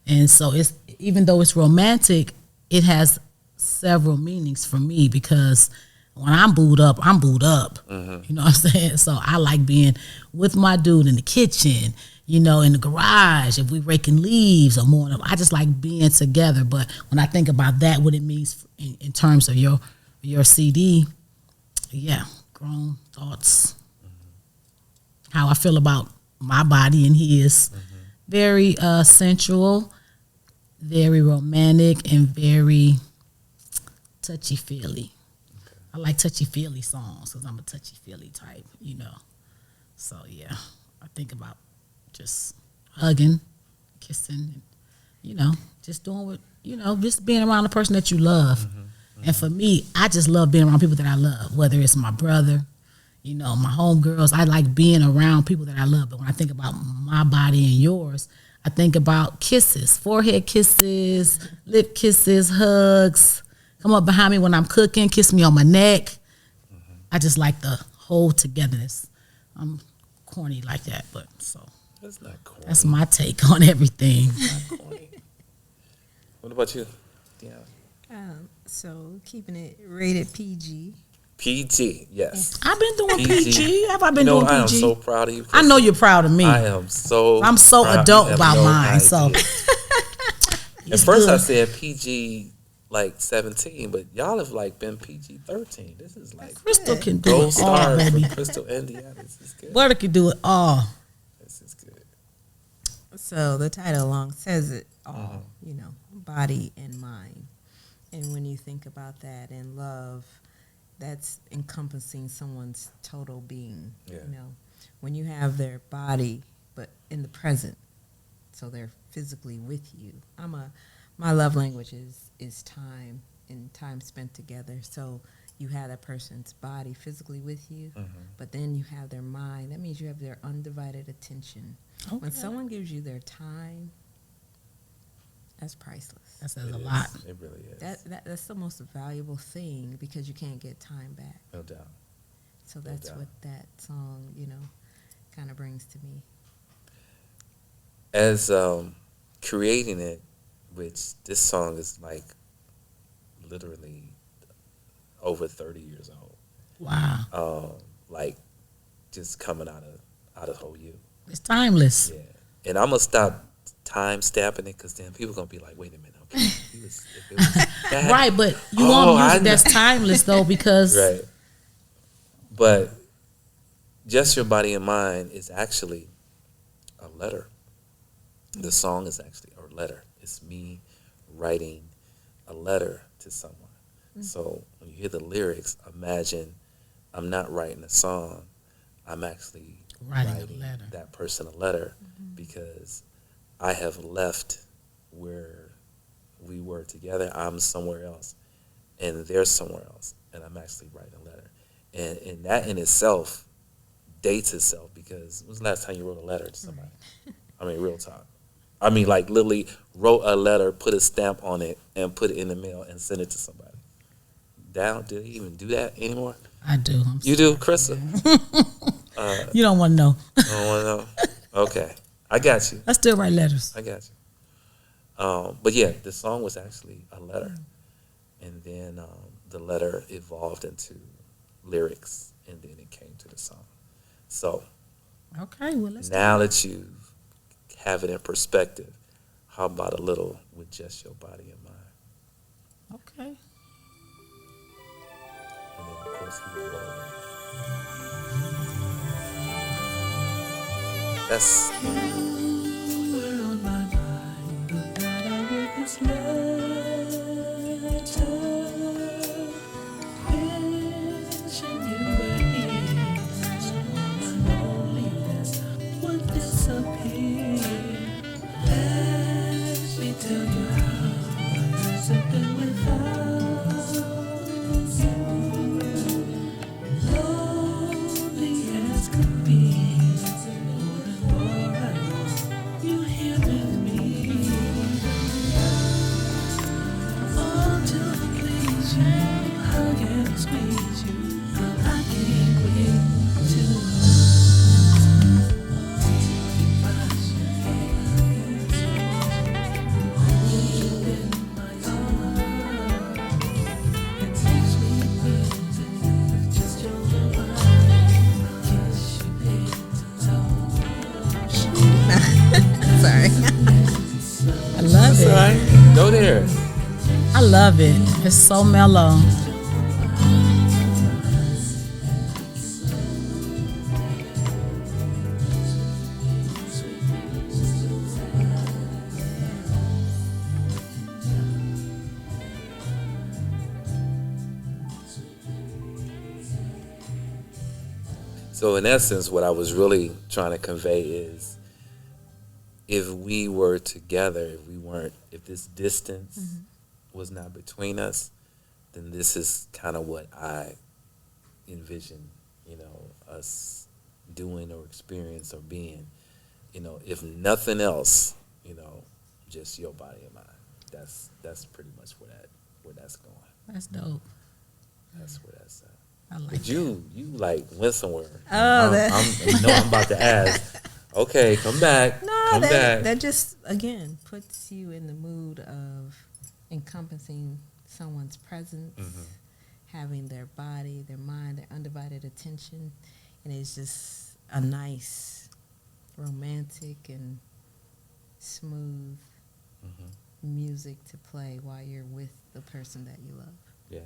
And so it's, even though it's romantic, it has several meanings for me because when I'm booed up, I'm booed up. Mm-hmm. You know what I'm saying? So I like being with my dude in the kitchen, in the garage, if we raking leaves or more. I just like being together. But when I think about that, what it means in terms of your CD, grown thoughts. Mm-hmm. How I feel about my body and his. Mm-hmm. Very sensual, very romantic, and very touchy-feely. Okay. I like touchy-feely songs because I'm a touchy-feely type, So, I think about just hugging, kissing, just doing what, just being around the person that you love. Mm-hmm. Mm-hmm. And for me, I just love being around people that I love, whether it's my brother, my homegirls. I like being around people that I love. But when I think about my body and yours, I think about kisses, forehead kisses, lip kisses, hugs. Come up behind me when I'm cooking, kiss me on my neck. Mm-hmm. I just like the whole togetherness. I'm corny like that, but so. That's not corny. That's my take on everything. Not corny. What about you, Deona? So keeping it rated PG. PG, yes. I've been doing PG. Have I been doing PG? I am so proud of you. I know you're proud of me. I am so. I'm so adult about mine. Idea. So at first I said PG like 17, but y'all have like been PG 13. This is like Crystal can do gold it all, star baby. for Crystal, Indiana. This is good. Butter can do it all. This is good. So the title alone says it all, you know, body and mind. And when you think about that and love, that's encompassing someone's total being. Yeah. You know, when you have their body, but in the present, so they're physically with you. My love language is time and time spent together. So you have that person's body physically with you, but then you have their mind. That means you have their undivided attention. Okay. When someone gives you their time, that's priceless. That says It a is. lot. It really is. That's the most valuable thing because you can't get time back. No doubt. So No that's doubt. what that song, you know, kind of brings to me. As creating it, which this song is like literally over 30 years old. Wow. Like just coming out of whole you. It's timeless. Yeah. And I'm gonna stop time stamping it because then people gonna be like, wait a minute, okay. If it was that, Right, but you Oh, want I music know. that's timeless though because right. But Just Your Body and Mind is actually a letter. The song is actually a letter. It's me writing a letter to someone. So when you hear the lyrics, imagine I'm not writing a song. I'm actually Writing a letter. that person a letter because I have left where we were together. I'm somewhere else, and they're somewhere else, and I'm actually writing a letter. And that in itself dates itself because when was the last time you wrote a letter to somebody? I mean, real talk. I mean, like literally wrote a letter, put a stamp on it, and put it in the mail and send it to somebody. Do they even do that anymore? I do. You do, Krista? You don't want to know. I don't want to know. Okay, I got you. I still write letters. I got you. But yeah, the song was actually a letter, and then the letter evolved into lyrics, and then it came to the song. So Okay, well let's now that you have it in perspective, how about a little with Just Your Body and Mind? Okay. And then of course he will roll it. That's You were on my mind the night I wrote this letter. Wishing you were here, so my loneliness would disappear. Let me tell you how I've been without you. Lonely as could be. Sorry. I love all it. right. Go there. I love it. It's so mellow. So in essence, what I was really trying to convey is if we were together, if this distance was not between us, then this is kind of what I envision, us doing or experience or being. If nothing else, just your body and mind. That's pretty much where that's going. That's dope. That's where that's at. I like But it. you like went somewhere. Oh, I'm about to ask. Okay, come back. Come back. that just again puts you in the mood of encompassing someone's presence, having their body, their mind, their undivided attention, and it's just a nice, romantic and smooth music to play while you're with the person that you love. Yeah.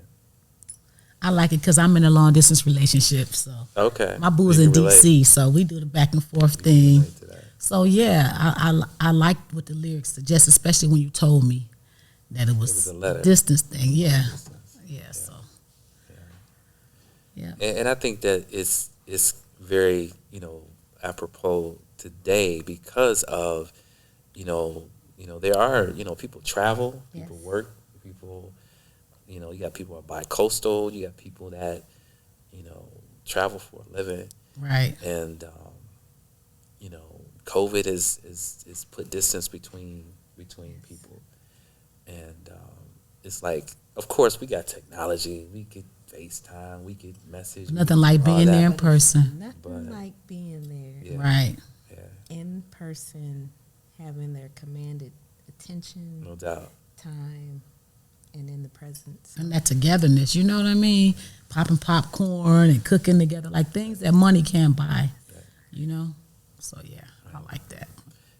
I like it because I'm in a long distance relationship. So Okay. my boo is You in can relate. DC, so we do the back and forth You can thing. relate to that. So yeah, I like what the lyrics suggest, especially when you told me that it was a letter. distance thing. Yeah, yeah. So yeah, And I think that it's very, apropos today because of, there are, people travel, people Yes. work, people, you got people that bi-coastal, you got people that, travel for a living. right. And, COVID is put distance between people. And it's like, of course, we got technology. We could FaceTime, we could message. Nothing like all being that. there in person. Nothing But- like being there Yeah. Right. Yeah, in person, having their commanded attention, no doubt. time, and in the presence. And that togetherness, you know what I mean? Popping popcorn and cooking together, like things that money can't buy. You know? So yeah, I like that.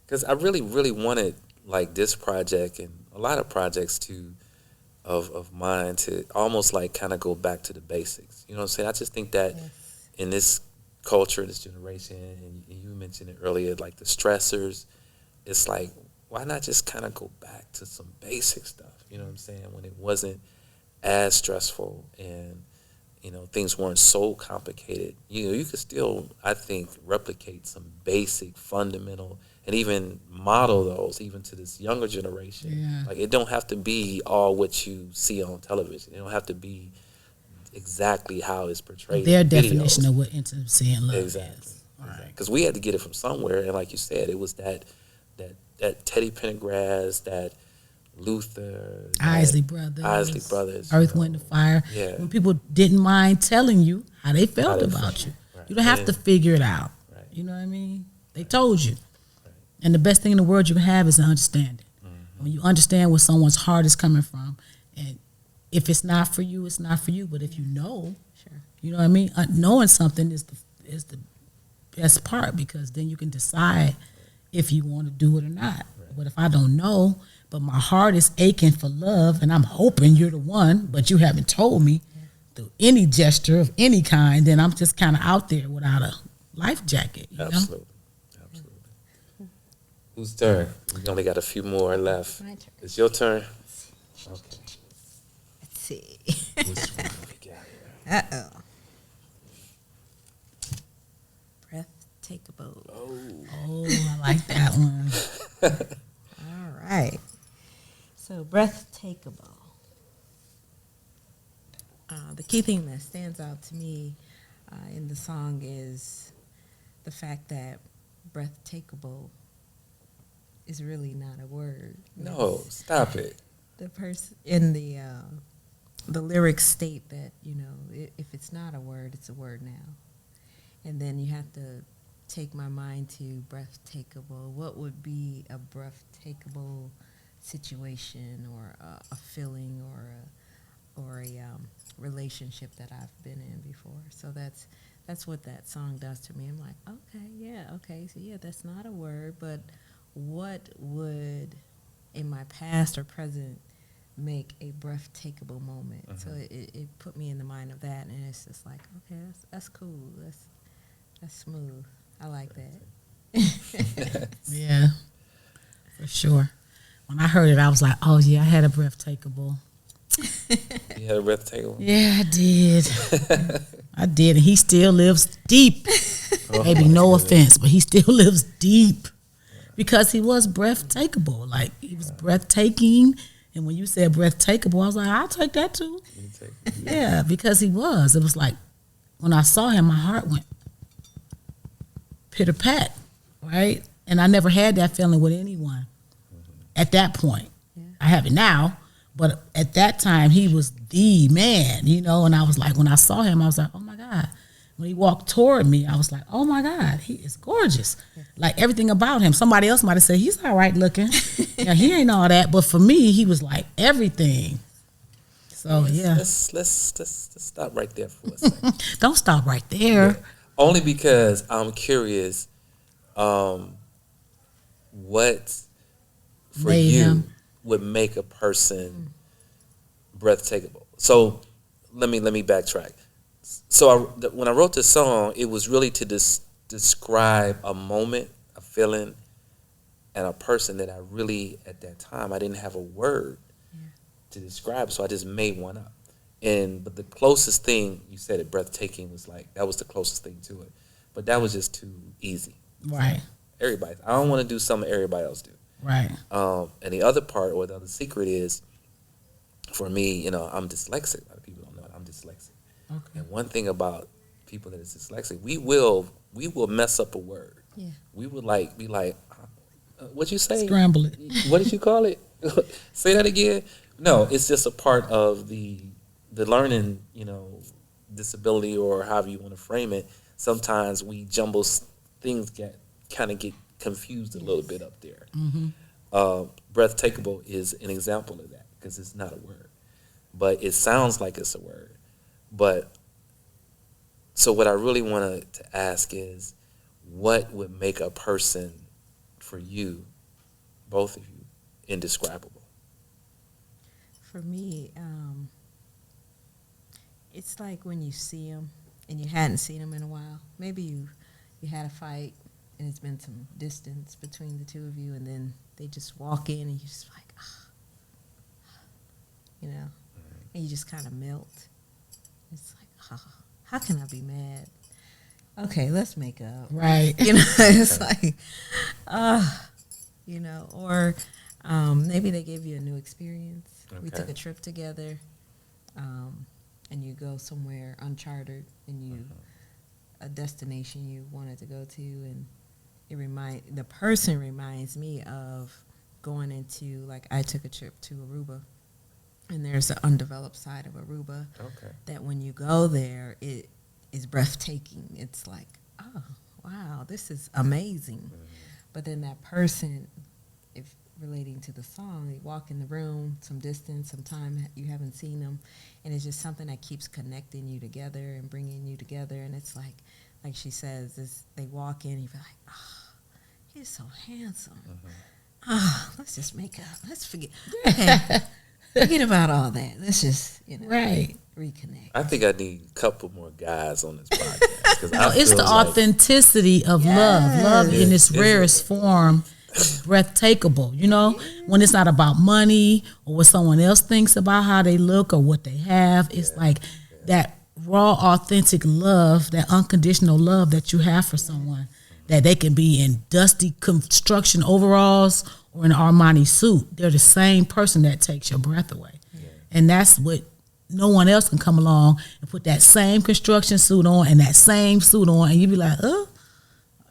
Because I really, really wanted like this project and a lot of projects of mine to almost like kind of go back to the basics. You know what I'm saying? I just think that Yes. in this culture, this generation, and you mentioned it earlier, like the stressors, it's like, why not just kind of go back to some basic stuff? You know what I'm saying? When it wasn't as stressful and, things weren't so complicated. You could still, I think, replicate some basic, fundamental, and even model those even to this younger generation. Yeah. Like, it don't have to be all what you see on television. It don't have to be exactly how it's portrayed Their in videos. definition of what intimacy and love Exactly. is. Because we had to get it from somewhere, and like you said, it was that Teddy Pendergrass, that Luther, Isley that Brothers. Earth, Earth, Wind, and Fire. Yeah. When people didn't mind telling you how they felt they about felt. you. Right. You don't have to figure it out. Right. You know what I mean? They told you. And the best thing in the world you can have is an understanding. When you understand where someone's heart is coming from, and if it's not for you, it's not for you. But if you know, Sure. you know what I mean? Knowing something is the best part, because then you can decide if you want to do it or not. But if I don't know, but my heart is aching for love, and I'm hoping you're the one, but you haven't told me through any gesture of any kind, then I'm just kind of out there without a life jacket. You know? Absolutely. Whose turn? We only got a few more left. My turn. It's your turn. Okay. Let's see. Which one we got here? Uh-oh. Breathtakable. Oh, I like that one. All right. So, Breathtakable. The key thing that stands out to me in the song is the fact that breathtakable is really not a word. No, stop it. The person in the lyrics state that, if it's not a word, it's a word now. And then you have to take my mind to breathtakable. What would be a breathtakable situation or a feeling or a relationship that I've been in before? So that's what that song does to me. I'm like, okay, so yeah, that's not a word, but what would in my past or present make a breathtakable moment? So it put me in the mind of that, and it's just like, okay, that's cool, that's smooth. I like that. Yeah, for sure. When I heard it, I was like, oh, yeah, I had a breathtakable. You had a breathtakable? Yeah, I did. I did, and he still lives deep. Oh, Maybe no offense, but he still lives deep because he was breathtakable. Like, he was breathtaking, and when you said breathtakable, I was like, I'll take that too. You take it. Yeah, because he was. It was like, when I saw him, my heart went pitter-pat, right? And I never had that feeling with anyone at that point. Yeah. I have it now, but at that time, he was the man, and I was like, when I saw him, I was like, oh my God. When he walked toward me, I was like, oh my God, he is gorgeous. Like, everything about him. Somebody else might have said, he's all right looking. Yeah, he ain't all that. But for me, he was like everything. So, yeah. Let's stop right there for a second. Don't stop right there. Yeah. Only because I'm curious, what for Made you him. would make a person breathtakable. So let me backtrack. So when I wrote this song, it was really to describe a moment, a feeling, and a person that I really, at that time, I didn't have a word to describe, so I just made one up. But the closest thing, you said it, breathtaking, was like, that was the closest thing to it. But that was just too easy. Right. Everybody, I don't want to do something everybody else do. Right. And the other part, or the other secret is, for me, I'm dyslexic. A lot of people don't know it. I'm dyslexic. Okay. And one thing about people that is dyslexic, we will mess up a word. Yeah. We would be like, what'd you say? Scramble it. What did you call it? Say that again. No, it's just a part of the learning, disability, or however you want to frame it. Sometimes we jumble things, get confused a little bit up there. Mm-hmm. Breathtakable is an example of that, because it's not a word, but it sounds like it's a word. But so what I really wanted to ask is, what would make a person, for you, both of you, indescribable? For me, it's like when you see them and you hadn't seen them in a while. Maybe you had a fight and it's been some distance between the two of you, and then they just walk in and you're just like, and you just kind of melt. It's like, how can I be mad? Okay, let's make up. Right. It's like, or maybe they gave you a new experience. Okay. We took a trip together, and you go somewhere uncharted, and a destination you wanted to go to, and the person reminds me of going into, like, I took a trip to Aruba, and there's the undeveloped side of Aruba. Okay. That when you go there, it is breathtaking. It's like, oh, wow, this is amazing. Mm-hmm. But then that person, if relating to the song, they walk in the room, some distance, some time, you haven't seen them, and it's just something that keeps connecting you together and bringing you together. And it's like she says, they walk in, and you're like, he's so handsome. Mm-hmm. Let's just make up. Let's forget. Okay. Forget about all that. Let's just, right, reconnect. I think I need a couple more guys on this podcast. It's the authenticity of love. Love in its rarest form, breathtakable. When it's not about money or what someone else thinks about how they look or what they have. It's like that raw, authentic love, that unconditional love that you have for someone, that they can be in dusty construction overalls or an Armani suit. They're the same person that takes your breath away. Yeah. And that's what, no one else can come along and put that same construction suit on and that same suit on, and you be like,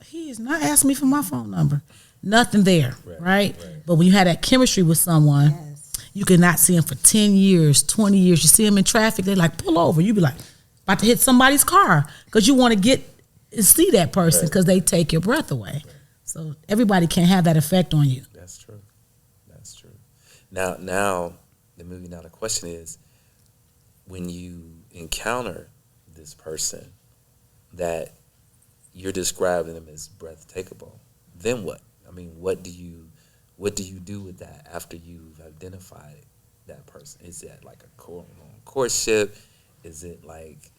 he is not asking me for my phone number. Nothing there, right? But when you have that chemistry with someone, you could not see them for 10 years, 20 years. You see them in traffic, they like, pull over. You be like, about to hit somebody's car, because you want to get and see that person, because they take your breath away. Right. So everybody can't have that effect on you. That's true. That's true. Now, the question is, when you encounter this person that you're describing them as breathtakable, then what? I mean, what do you do with that after you've identified that person? Is that like a courtship? Is it like,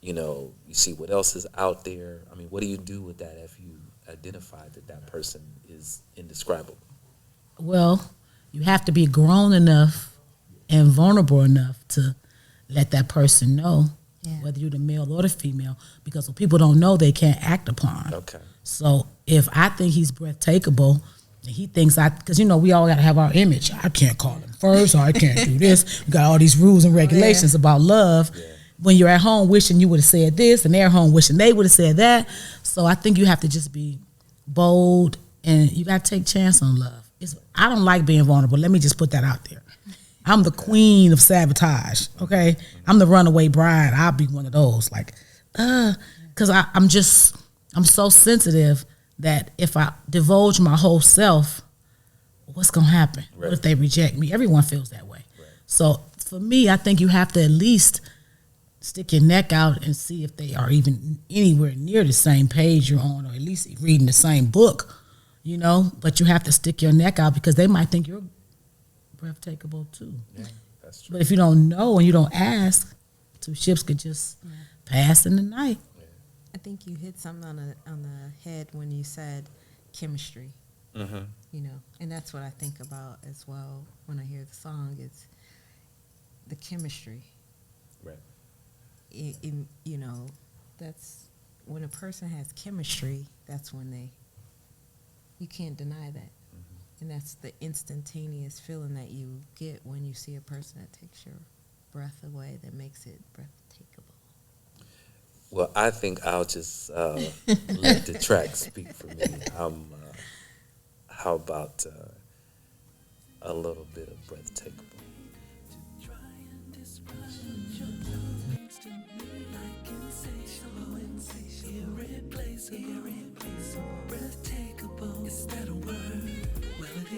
you see what else is out there? I mean, what do you do with that if you identify that person is indescribable? Well, you have to be grown enough and vulnerable enough to let that person know, whether you're the male or the female, because what people don't know, they can't act upon. Okay. So if I think he's breathtakable, and he thinks because we all got to have our image. I can't call him first, or I can't do this. We got all these rules and regulations about love. Yeah. When you're at home wishing you would have said this, and they're home wishing they would have said that. So I think you have to just be bold, and you got to take a chance on love. I don't like being vulnerable. Let me just put that out there. I'm the queen of sabotage, okay? I'm the runaway bride. I'll be one of those, because I'm so sensitive that if I divulge my whole self, what's going to happen? Right. What if they reject me? Everyone feels that way. Right. So for me, I think you have to at least stick your neck out and see if they are even anywhere near the same page you're on, or at least reading the same book, But you have to stick your neck out, because they might think you're breathtakable too. Yeah, that's true. But if you don't know and you don't ask, two ships could just pass in the night. I think you hit something on the head when you said chemistry. Mm-hmm. You know, and that's what I think about as well when I hear the song. It's the chemistry. Right. You know, that's when a person has chemistry. That's when you can't deny that, and that's the instantaneous feeling that you get when you see a person that takes your breath away, that makes it breathtakable. Well, I think I'll just let the track speak for me. How about a little bit of Breathtakable? Breathtakable, is that a word? Well, it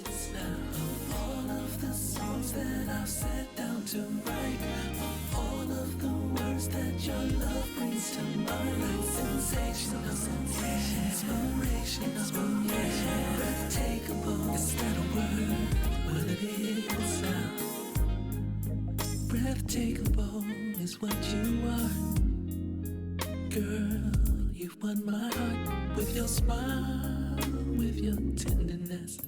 is now. Of all of the songs that I've sat down to write, of all of the words that your love brings to mind, like sensational, inspirational, yeah. Breathtakable, is that a word? Well, it is now. Breathtakable is what you are, girl. You've won my heart with your smile, with your tenderness,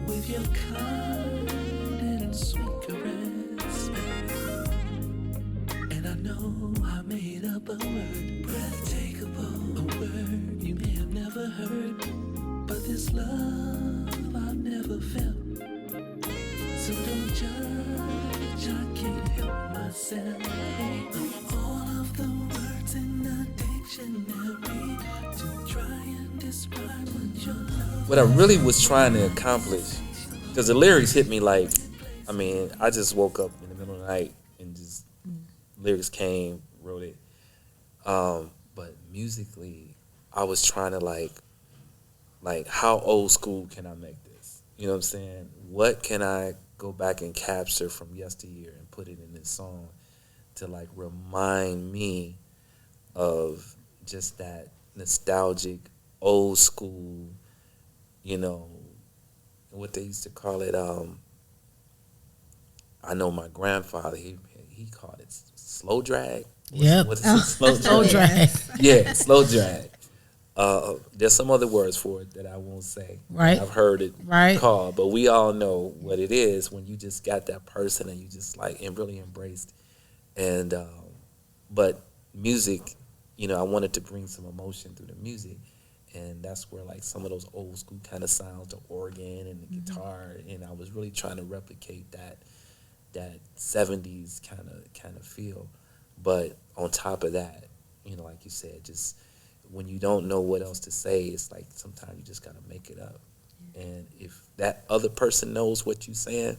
with your kind and sweet caress. And I know I made up a word, breathtakable, a word you may have never heard, but this love I've never felt. So don't judge, I can't help myself. Of all of the words in the dictionary to try and describe what your love. What I really was trying to accomplish, because the lyrics hit me like, I mean, I just woke up in the middle of the night and just lyrics came, wrote it. But musically, I was trying to like how old school can I make this? You know what I'm saying? What can I go back and capture from yesteryear and put it in this song to like remind me of just that nostalgic, old school, you know, what they used to call it. I know my grandfather, he called it slow drag. Yep. What is it? Slow drag. Yeah, slow drag. There's some other words for it that I won't say. Right. I've heard it Right. called, but we all know what it is when you just got that person and you just like and really embraced. And but music, you know, I wanted to bring some emotion through the music, and that's where like some of those old school kind of sounds, the organ and the guitar, and I was really trying to replicate that 70s kind of feel. But on top of that, you know, like you said, just when you don't know what else to say, it's like sometimes you just gotta make it up. And if that other person knows what you're saying,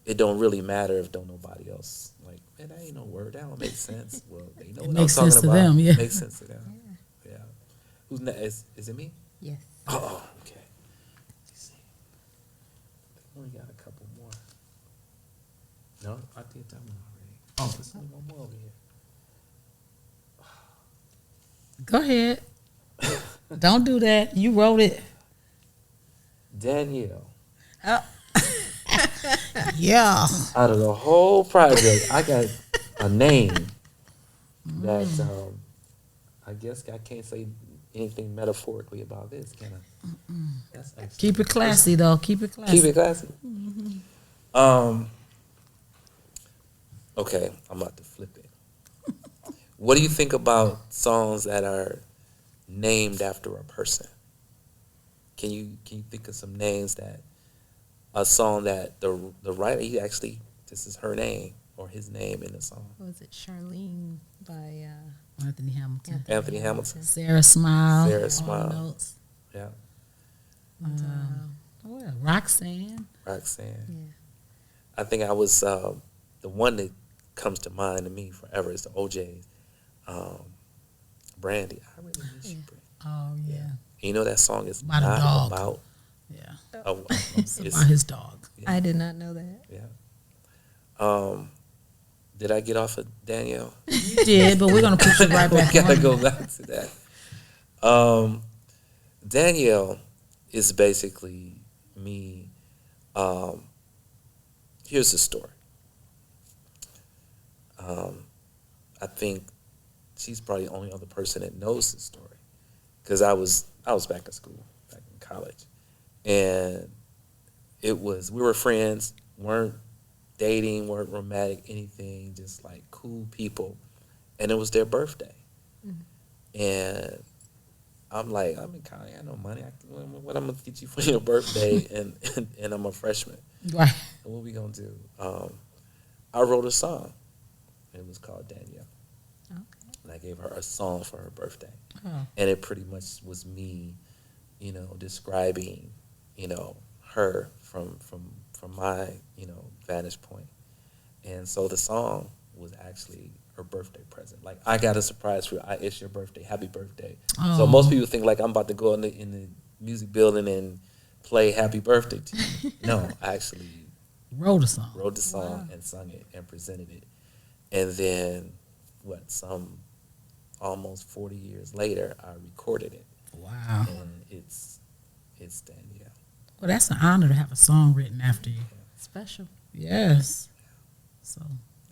it don't really matter if don't nobody else like, man, that ain't no word, that don't make sense. Well, they know It what makes I'm talking sense to about. them, yeah. It makes sense to them. Yeah. Who's next? Is it me? Yes. Oh, okay. Let's see. I think we only got a couple more. No, I did that one already. Oh, there's only one more over here. Go ahead. Don't do that. You wrote it. Danielle. Yeah. Out of the whole project, I got a name that I guess I can't say anything metaphorically about this, can I? That's actually Keep it classy, though. Keep it classy. Keep it classy. Okay, I'm about to flip it. What do you think about songs that are named after a person? Can you think of some names that a song that the writer, he actually, this is her name or his name in the song? What was it? Charlene by Anthony Hamilton. Anthony Hamilton. Sarah Smile. Sarah All Smile. Notes. Yeah. Roxanne. Roxanne. Yeah. I think I was the one that comes to mind to me forever is the OJ's. Brandy. I really miss you, Brandy. Oh, yeah. You know that song is About a not dog. about. Yeah. It's About his dog. yeah. I did not know that. Yeah. Did I get off of Danielle? You did, but we're going to put you right back We gotta on. go back to that. Danielle is basically me. Here's the story. I think she's probably the only other person that knows this story, because I was back in school, back in college, and we were friends, weren't dating, weren't romantic, anything, just like cool people, and it was their birthday, and I'm like, I'm in college, I got no money. What I'm gonna get you for your birthday, and I'm a freshman. Right. And what we gonna do? I wrote a song. It was called Danielle. Okay. And I gave her a song for her birthday. Oh. And it pretty much was me, describing, her from my, vantage point. And so the song was actually her birthday present. Like, I got a surprise for you. It's your birthday. Happy birthday. Oh. So most people think like I'm about to go in the music building and play happy birthday to you. No, I actually Wrote a song. wrote the song and sung it and presented it. And then, some almost 40 years later, I recorded it. Wow. And it's Danielle. Well, that's an honor to have a song written after you. Special. Yes. So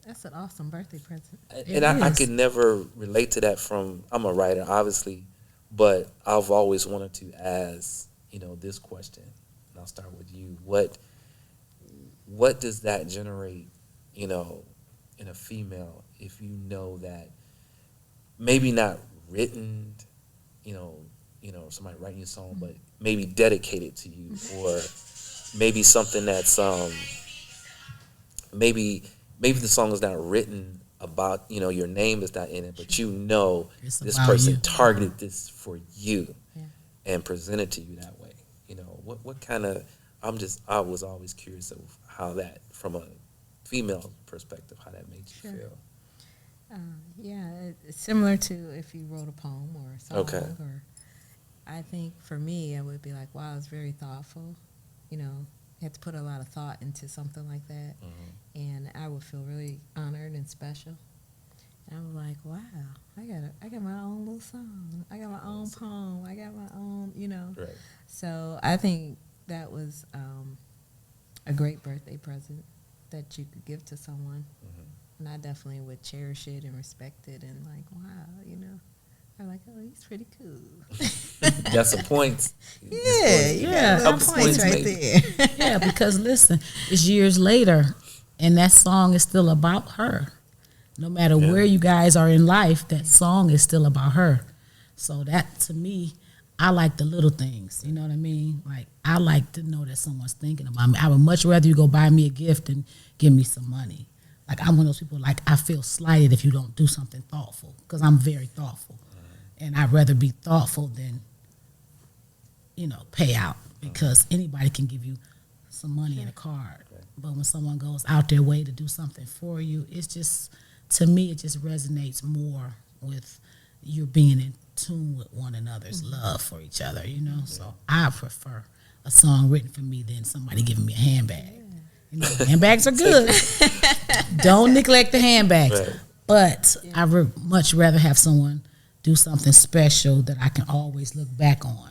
That's an awesome birthday present. And I could never relate to that I'm a writer, obviously, but I've always wanted to ask, this question. And I'll start with you. What does that generate, in a female, if you know that maybe not written, somebody writing your song, but maybe dedicated to you, or maybe something that's maybe the song is not written about, your name is not in it, but It's this about person you. targeted this for you Yeah. and presented to you that way. What kind of, I was always curious of how that, from a female perspective, how that made you Sure. feel. Yeah, it's similar to if you wrote a poem or a song. Okay. Or I think for me, I would be like, wow, it's very thoughtful. You had to put a lot of thought into something like that. And I would feel really honored and special. And I was like, wow, I got my own little song. I got my own poem. I got my own, Right. So I think that was a great birthday present that you could give to someone. And I definitely would cherish it and respect it and like, wow, I'm like, oh, he's pretty cool. Got some points. Yeah, you got Couple some points right maybe. there. yeah, because listen, it's years later, and that song is still about her. No matter Yeah. where you guys are in life, that song is still about her. So that, to me, I like the little things. You know what I mean? Like, I like to know that someone's thinking about me. I would much rather you go buy me a gift and give me some money. Like, I'm one of those people, like, I feel slighted if you don't do something thoughtful, because I'm very thoughtful. And I'd rather be thoughtful than, pay out, because anybody can give you some money in a card. But when someone goes out their way to do something for you, it's just, to me, it just resonates more with you being in tune with one another's love for each other, So I prefer a song written for me than somebody giving me a handbag. Handbags are good. Don't neglect the handbags. Right. But I would much rather have someone do something special that I can always look back on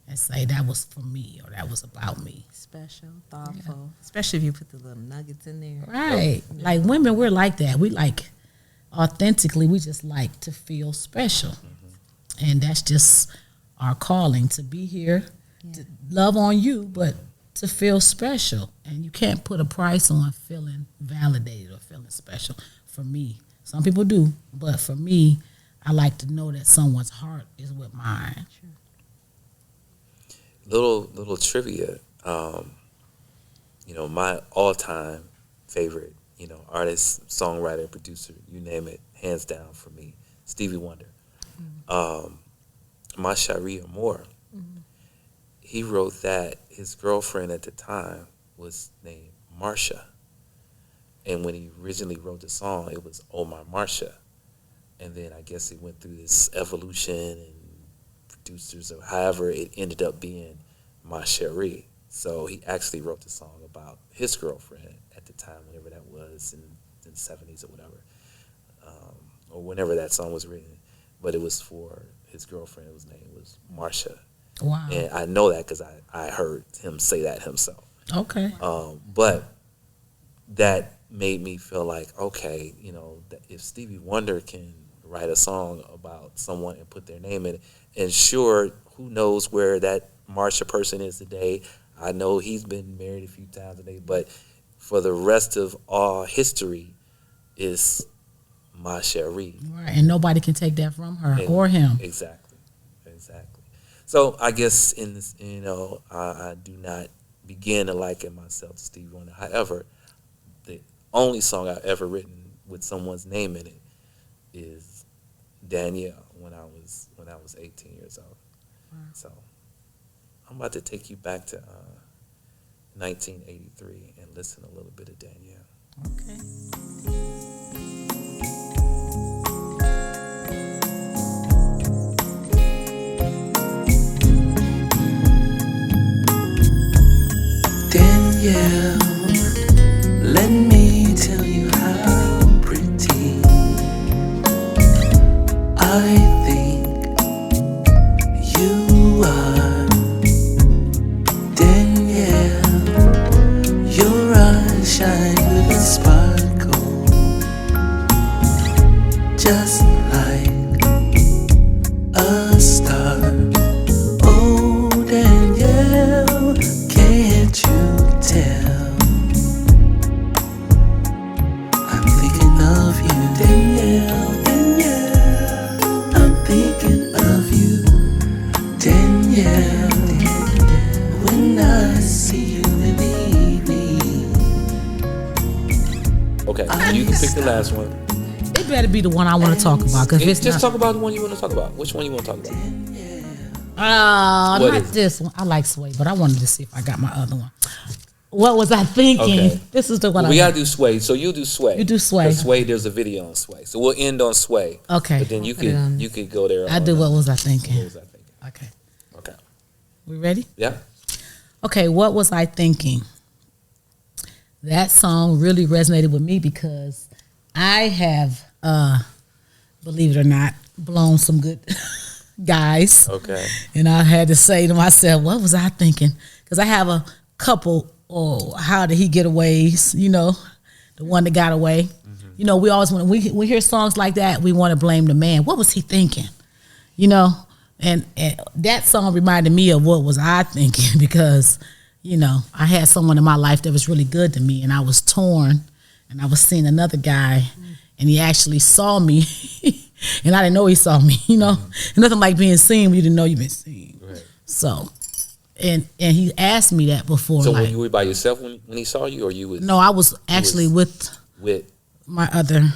and say that was for me or that was about me. Special, thoughtful, especially if you put the little nuggets in there. Right. Like, women, we're like that. We like, authentically, we just like to feel special. And that's just our calling, to be here, to love on you, but to feel special. And you can't put a price on feeling validated or feeling special. For me, some people do, but for me, I like to know that someone's heart is with mine. Little trivia. My all-time favorite, artist, songwriter, producer, you name it, hands down for me, Stevie Wonder. My Cherie Amour. He wrote that. His girlfriend at the time was named Marsha. And when he originally wrote the song, it was Oh My Marsha. And then I guess he went through this evolution and producers, or however it ended up being My Cherie. So he actually wrote the song about his girlfriend at the time, whenever that was, in the 70s or whatever, or whenever that song was written. But it was for his girlfriend, whose name was Marsha. Wow. And I know that because I heard him say that himself. Okay. But that made me feel like, okay, that if Stevie Wonder can write a song about someone and put their name in it, and sure, who knows where that Marsha person is today. I know he's been married a few times today, but for the rest of all history is Ma Cherie. Right, and nobody can take that from her or him. Exactly. So I guess in this, I do not begin to liken myself to Stevie Wonder. However, the only song I've ever written with someone's name in it is Danielle when I was 18 years old. Wow. So I'm about to take you back to 1983 and listen a little bit of Danielle. Okay. Danielle, let me tell you how pretty I think you are. Danielle, your eyes shine with a sparkle, just like a star. Oh, Danielle, can't you tell? I'm thinking of you, Danielle, Danielle. I'm thinking of you, Danielle. When I see you in the evening. Okay, you can pick the last one. It better be the one I want to talk about. Cause it's Just not, talk about the one you want to talk about. Which one you want to talk about? What not is it? this one. I like Sway, but I wanted to see if I got my other one. What was I thinking? Okay. This is the one We I gotta do Sway, so you do Sway. You do Sway. 'Cause Sway, there's a video on Sway, so we'll end on Sway. Okay. But then you could go there. I do. What was I thinking? What was I thinking? Okay. Okay. We ready? Yeah. Okay, what was I thinking? That song really resonated with me because I have, believe it or not, blown some good guys. Okay. And I had to say to myself, what was I thinking? Because I have a couple, how did he get away? The one that got away. Mm-hmm. We always, when we hear songs like that, we want to blame the man. What was he thinking? And that song reminded me of what was I thinking because, I had someone in my life that was really good to me and I was torn and I was seeing another guy and he actually saw me and I didn't know he saw me, Nothing like being seen when you didn't know you've been seen. Right. So, and he asked me that before. So like, when you were by yourself when he saw you, or you was? No, I was actually with my other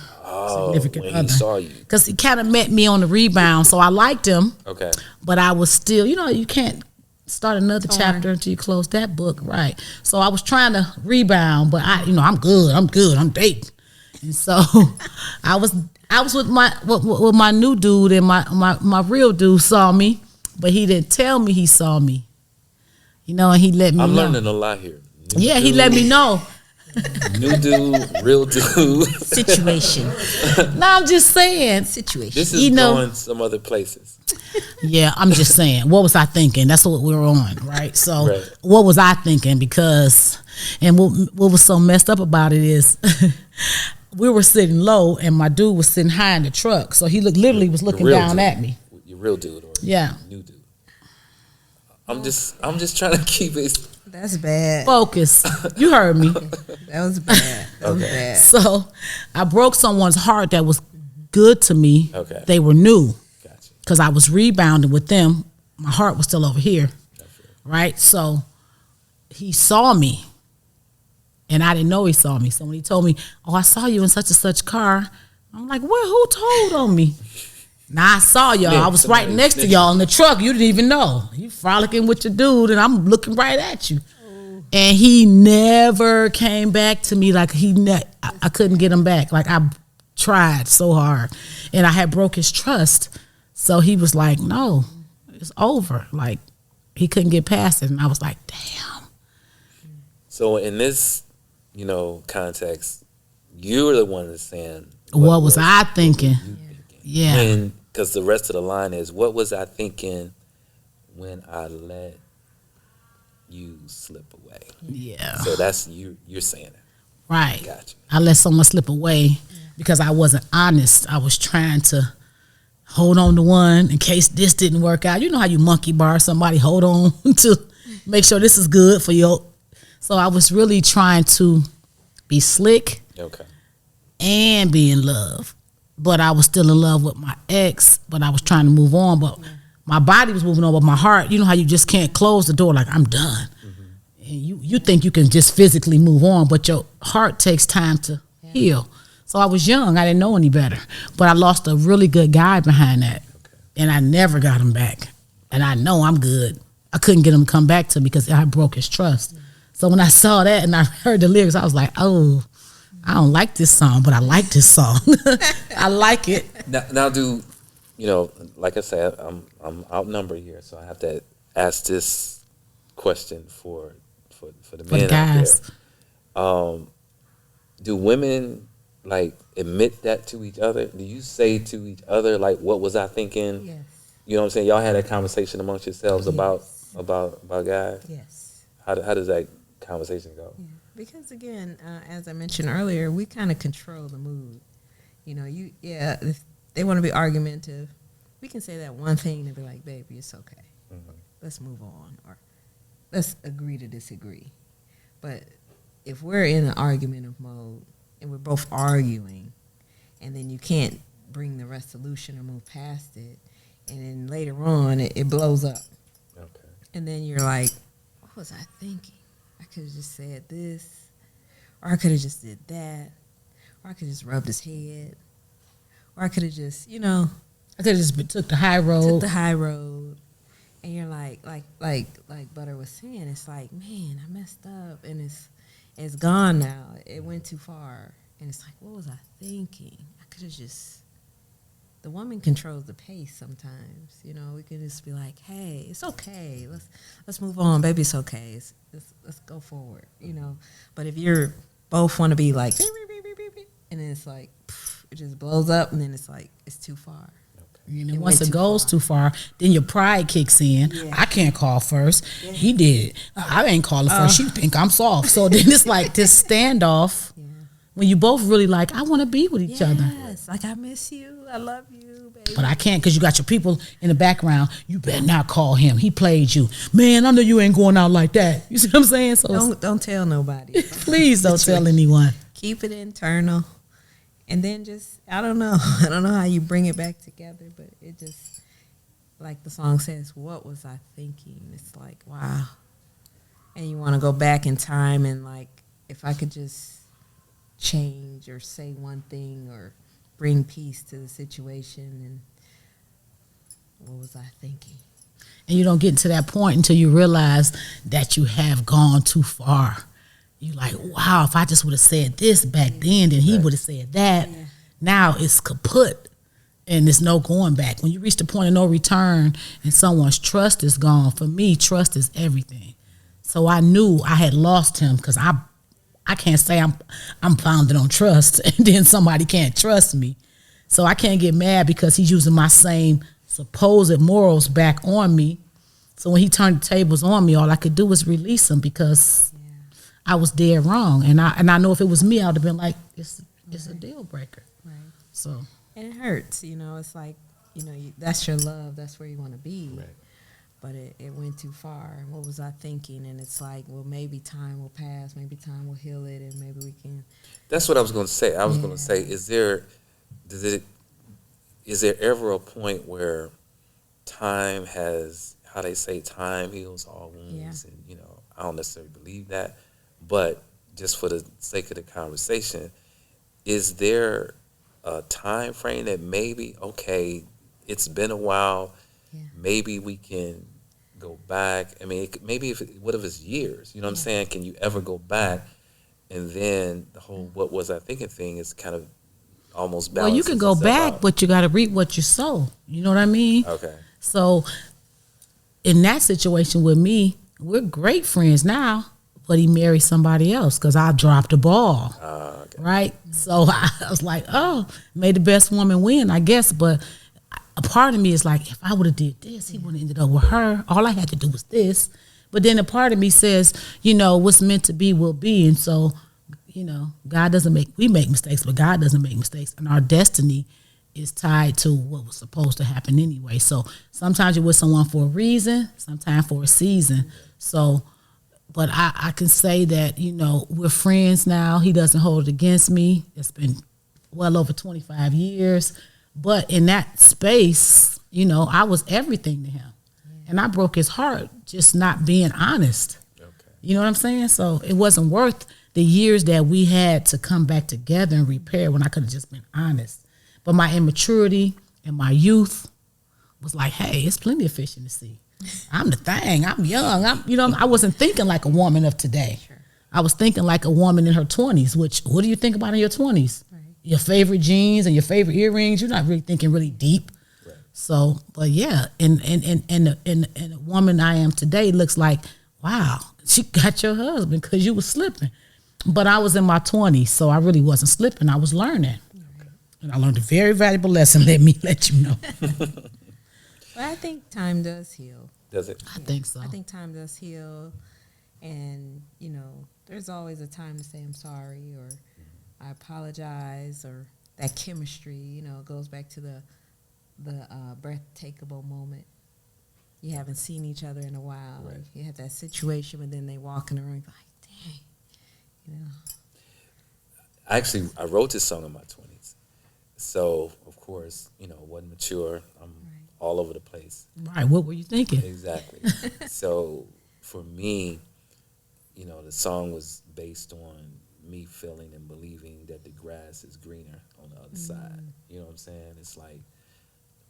significant when other. he saw you. Because he kind of met me on the rebound, so I liked him. Okay. But I was still, you can't start another chapter until you close that book, right? So I was trying to rebound, but I'm good, I'm dating. And so I was with my new dude, and my real dude saw me, but he didn't tell me he saw me. And he let me know. I'm learning a lot here. He let me know. New dude, real dude. Situation. No, I'm just saying. Situation. This is going some other places. Yeah, I'm just saying. What was I thinking? That's what we were on, right? So, Right. What was I thinking? Because, and what was so messed up about it is, we were sitting low, and my dude was sitting high in the truck. So he literally was looking down dude. at me. Your real dude, or Yeah. new dude. I'm just trying to keep it. That's bad. Focus. You heard me. That was bad. That was bad. So I broke someone's heart that was good to me. Okay. They were new. Gotcha. Because I was rebounding with them. My heart was still over here. Right? So he saw me. And I didn't know he saw me. So when he told me, I saw you in such and such car, I'm like, who told on me? Now I saw y'all. I was right next to y'all in the truck. You didn't even know. You frolicking with your dude, and I'm looking right at you. And he never came back to me. Like I couldn't get him back. Like I tried so hard, and I had broke his trust. So he was like, "No, it's over." Like he couldn't get past it, and I was like, "Damn." So in this, context, you're the one that's saying, What was I thinking? Yeah. Because the rest of the line is, what was I thinking when I let you slip away? Yeah. So that's you're saying it. Right. Gotcha. I let someone slip away because I wasn't honest. I was trying to hold on to one in case this didn't work out. You know how you monkey bar somebody, hold on to make sure this is good for you. So I was really trying to be slick Okay. and be in love. But I was still in love with my ex, but I was trying to move on. But my body was moving on, but my heart, you know how you just can't close the door like I'm done. And you think you can just physically move on, but your heart takes time to heal. So I was young. I didn't know any better. But I lost a really good guy behind that. Okay. And I never got him back. And I know I'm good. I couldn't get him to come back to me because I broke his trust. So when I saw that and I heard the lyrics, I was like, oh, I don't like this song, but I like this song. I like it. Now, do you know? Like I said, I'm outnumbered here, so I have to ask this question for the men the guys. out there. Do women like admit that to each other? Do you say to each other like, "What was I thinking?" Yes. You know what I'm saying? Y'all had a conversation amongst yourselves Yes. about guys. Yes. How does that conversation go? Yeah. Because again, as I mentioned earlier, we kind of control the mood. You know, if they want to be argumentative, we can say that one thing and be like, "Baby, it's okay. Let's move on," or "Let's agree to disagree." But if we're in an argumentative mode and we're both arguing, and then you can't bring the resolution or move past it, and then later on it blows up, Okay. and then you're like, "What was I thinking? I could have just said this, or I could have just did that, or I could have just rubbed his head, or I could have just, I could have just took the high road. took the high road." And you're like Butter was saying, it's like, man, I messed up, and it's gone now. It went too far, and it's like, what was I thinking? I could have just. The woman controls the pace sometimes. You know, we can just be like, hey, it's okay. Let's move on, baby. It's okay. Let's go forward. You know, but if you're both want to be like, and then it's like, it just blows up, and then it's like it's too far. And once it goes too far, then your pride kicks in. Yeah. I can't call first. Yeah. He did. I ain't calling first. She think I'm soft. So then it's like this standoff when you both really like, I want to be with each other. Yes, like I miss you. I love you, baby. But I can't because you got your people in the background. You better not call him. He played you. Man, I know you ain't going out like that. You see what I'm saying? So Don't tell nobody. Please don't tell anyone. Keep it internal. And then just, I don't know how you bring it back together, but it just, like the song says, what was I thinking? It's like, wow. And you want to go back in time and like, if I could just change or say one thing or bring peace to the situation, and what was I thinking? And you don't get to that point until you realize that you have gone too far. You like, wow, if I just would have said this back then he would have said that. Yeah. Now it's kaput and there's no going back. When you reach the point of no return and someone's trust is gone, for me, trust is everything. So I knew I had lost him because I can't say I'm founded on trust and then somebody can't trust me. So I can't get mad because he's using my same supposed morals back on me. So when he turned the tables on me, all I could do was release him because I was dead wrong, and I know if it was me, I would have been like, it's a deal breaker. Right. So. And it hurts, It's like, that's your love. That's where you want to be. Right. But it went too far. And what was I thinking? And it's like, well, maybe time will pass. Maybe time will heal it, and maybe we can. That's what I was going to say. I was going to say, is there ever a point where time has, how they say, time heals all wounds, and I don't necessarily believe that. But just for the sake of the conversation, is there a time frame that maybe, okay, it's been a while, maybe we can go back? I mean, what if it's years? You know what I'm saying? Can you ever go back? And then the whole what was I thinking thing is kind of almost balanced. Well, you can go back, out. But you got to reap what you sow. You know what I mean? Okay. So in that situation with me, we're great friends now. But he married somebody else because I dropped the ball, okay. Right? So I was like, oh, may the best woman win, I guess. But a part of me is like, if I would have did this, he would have ended up with her. All I had to do was this. But then a part of me says, what's meant to be will be. And so, God doesn't we make mistakes, but God doesn't make mistakes. And our destiny is tied to what was supposed to happen anyway. So sometimes you're with someone for a reason, sometimes for a season. So, but I can say that, we're friends now. He doesn't hold it against me. It's been well over 25 years. But in that space, I was everything to him. And I broke his heart just not being honest. Okay. You know what I'm saying? So it wasn't worth the years that we had to come back together and repair when I could have just been honest. But my immaturity and my youth was like, hey, it's plenty of fish in the sea. I'm the thing. I'm young. I wasn't thinking like a woman of today. Sure. I was thinking like a woman in her 20s, which, what do you think about in your 20s? Right. Your favorite jeans and your favorite earrings, you're not really thinking really deep. Right. So, but yeah, and the woman I am today looks like, wow, she got your husband because you was slipping. But I was in my 20s, so I really wasn't slipping. I was learning. And I learned a very valuable lesson. Let me let you know. Well, I think time does heal. Does it? I think so. I think time does heal. And, there's always a time to say I'm sorry or I apologize, or that chemistry, goes back to the breathtakable moment. You haven't seen each other in a while. Right. You have that situation, but then they walk in the room like, dang, Actually, I wrote this song in my 20s. So, of course, wasn't mature. I'm all over the place. Right. What were you thinking? Exactly. So, for me, the song was based on me feeling and believing that the grass is greener on the other side. You know what I'm saying? It's like,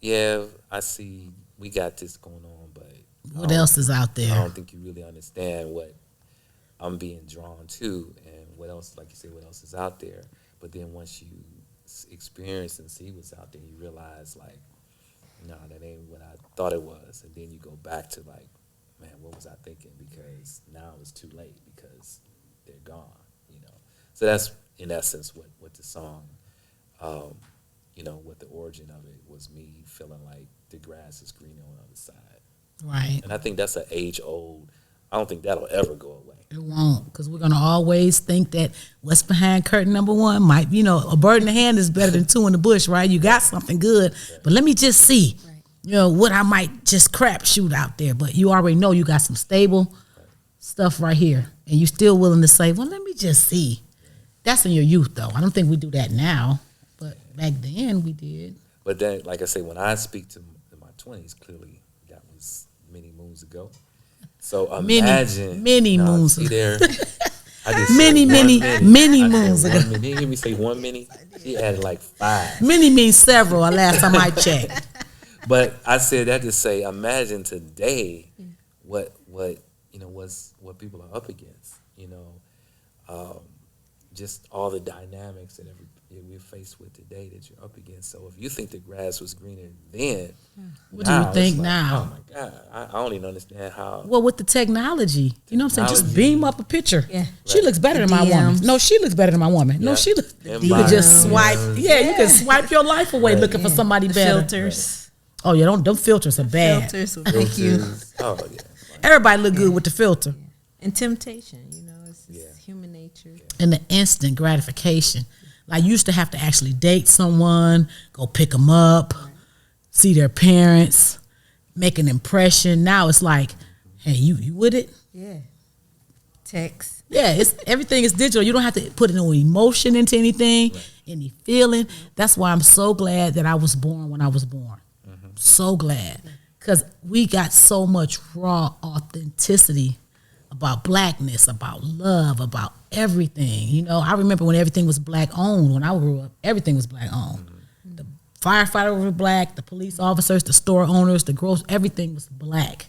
yeah, I see we got this going on, but what else is out there? I don't think you really understand what I'm being drawn to and what else, like you say, what else is out there. But then once you experience and see what's out there, you realize, like, no, that ain't what I thought it was. And then you go back to, like, man, what was I thinking? Because now it's too late because they're gone, So that's, in essence, what the song, what the origin of it was, me feeling like the grass is greener on the other side. Right. And I think that's an age-old, I don't think that'll ever go away. It won't, because we're going to always think that what's behind curtain number one might, a bird in the hand is better than two in the bush, right? You got something good, but let me just see, what I might just crap shoot out there. But you already know you got some stable stuff right here, and you're still willing to say, well, let me just see. That's in your youth, though. I don't think we do that now, but back then we did. But then, like I say, when I speak to my 20s, clearly that was many moons ago. So imagine many moons ago. There, I just many moons ago. Didn't you hear me say 1 mini? She added like 5. Many means several. Last time I checked. But I said that to say, imagine today what people are up against. Just all the dynamics that we're faced with today that you're up against. So if you think the grass was greener then, what do you think now? Oh my God, I don't even understand how. Well, with the technology, you know what I'm saying? Just beam up a picture. Yeah. She looks better than my woman. No, she looks better than my woman. No, she looks. You can just swipe. Yeah, you can swipe your life away looking for somebody better. Filters. Oh yeah, them filters are bad. Filters will make you. Oh yeah. Everybody look good with the filter. And temptation, it's human nature. And the instant gratification. Like, you used to have to actually date someone, go pick them up, see their parents, make an impression. Now it's like, hey, you with it? Yeah. Text. Yeah, everything is digital. You don't have to put no emotion into anything, any feeling. That's why I'm so glad that I was born when I was born. Mm-hmm. So glad. Because we got so much raw authenticity about blackness, about love, about everything. I remember when everything was black owned. When I grew up, everything was black owned. Mm-hmm. The firefighter was black, the police officers, the store owners, the growers, everything was black.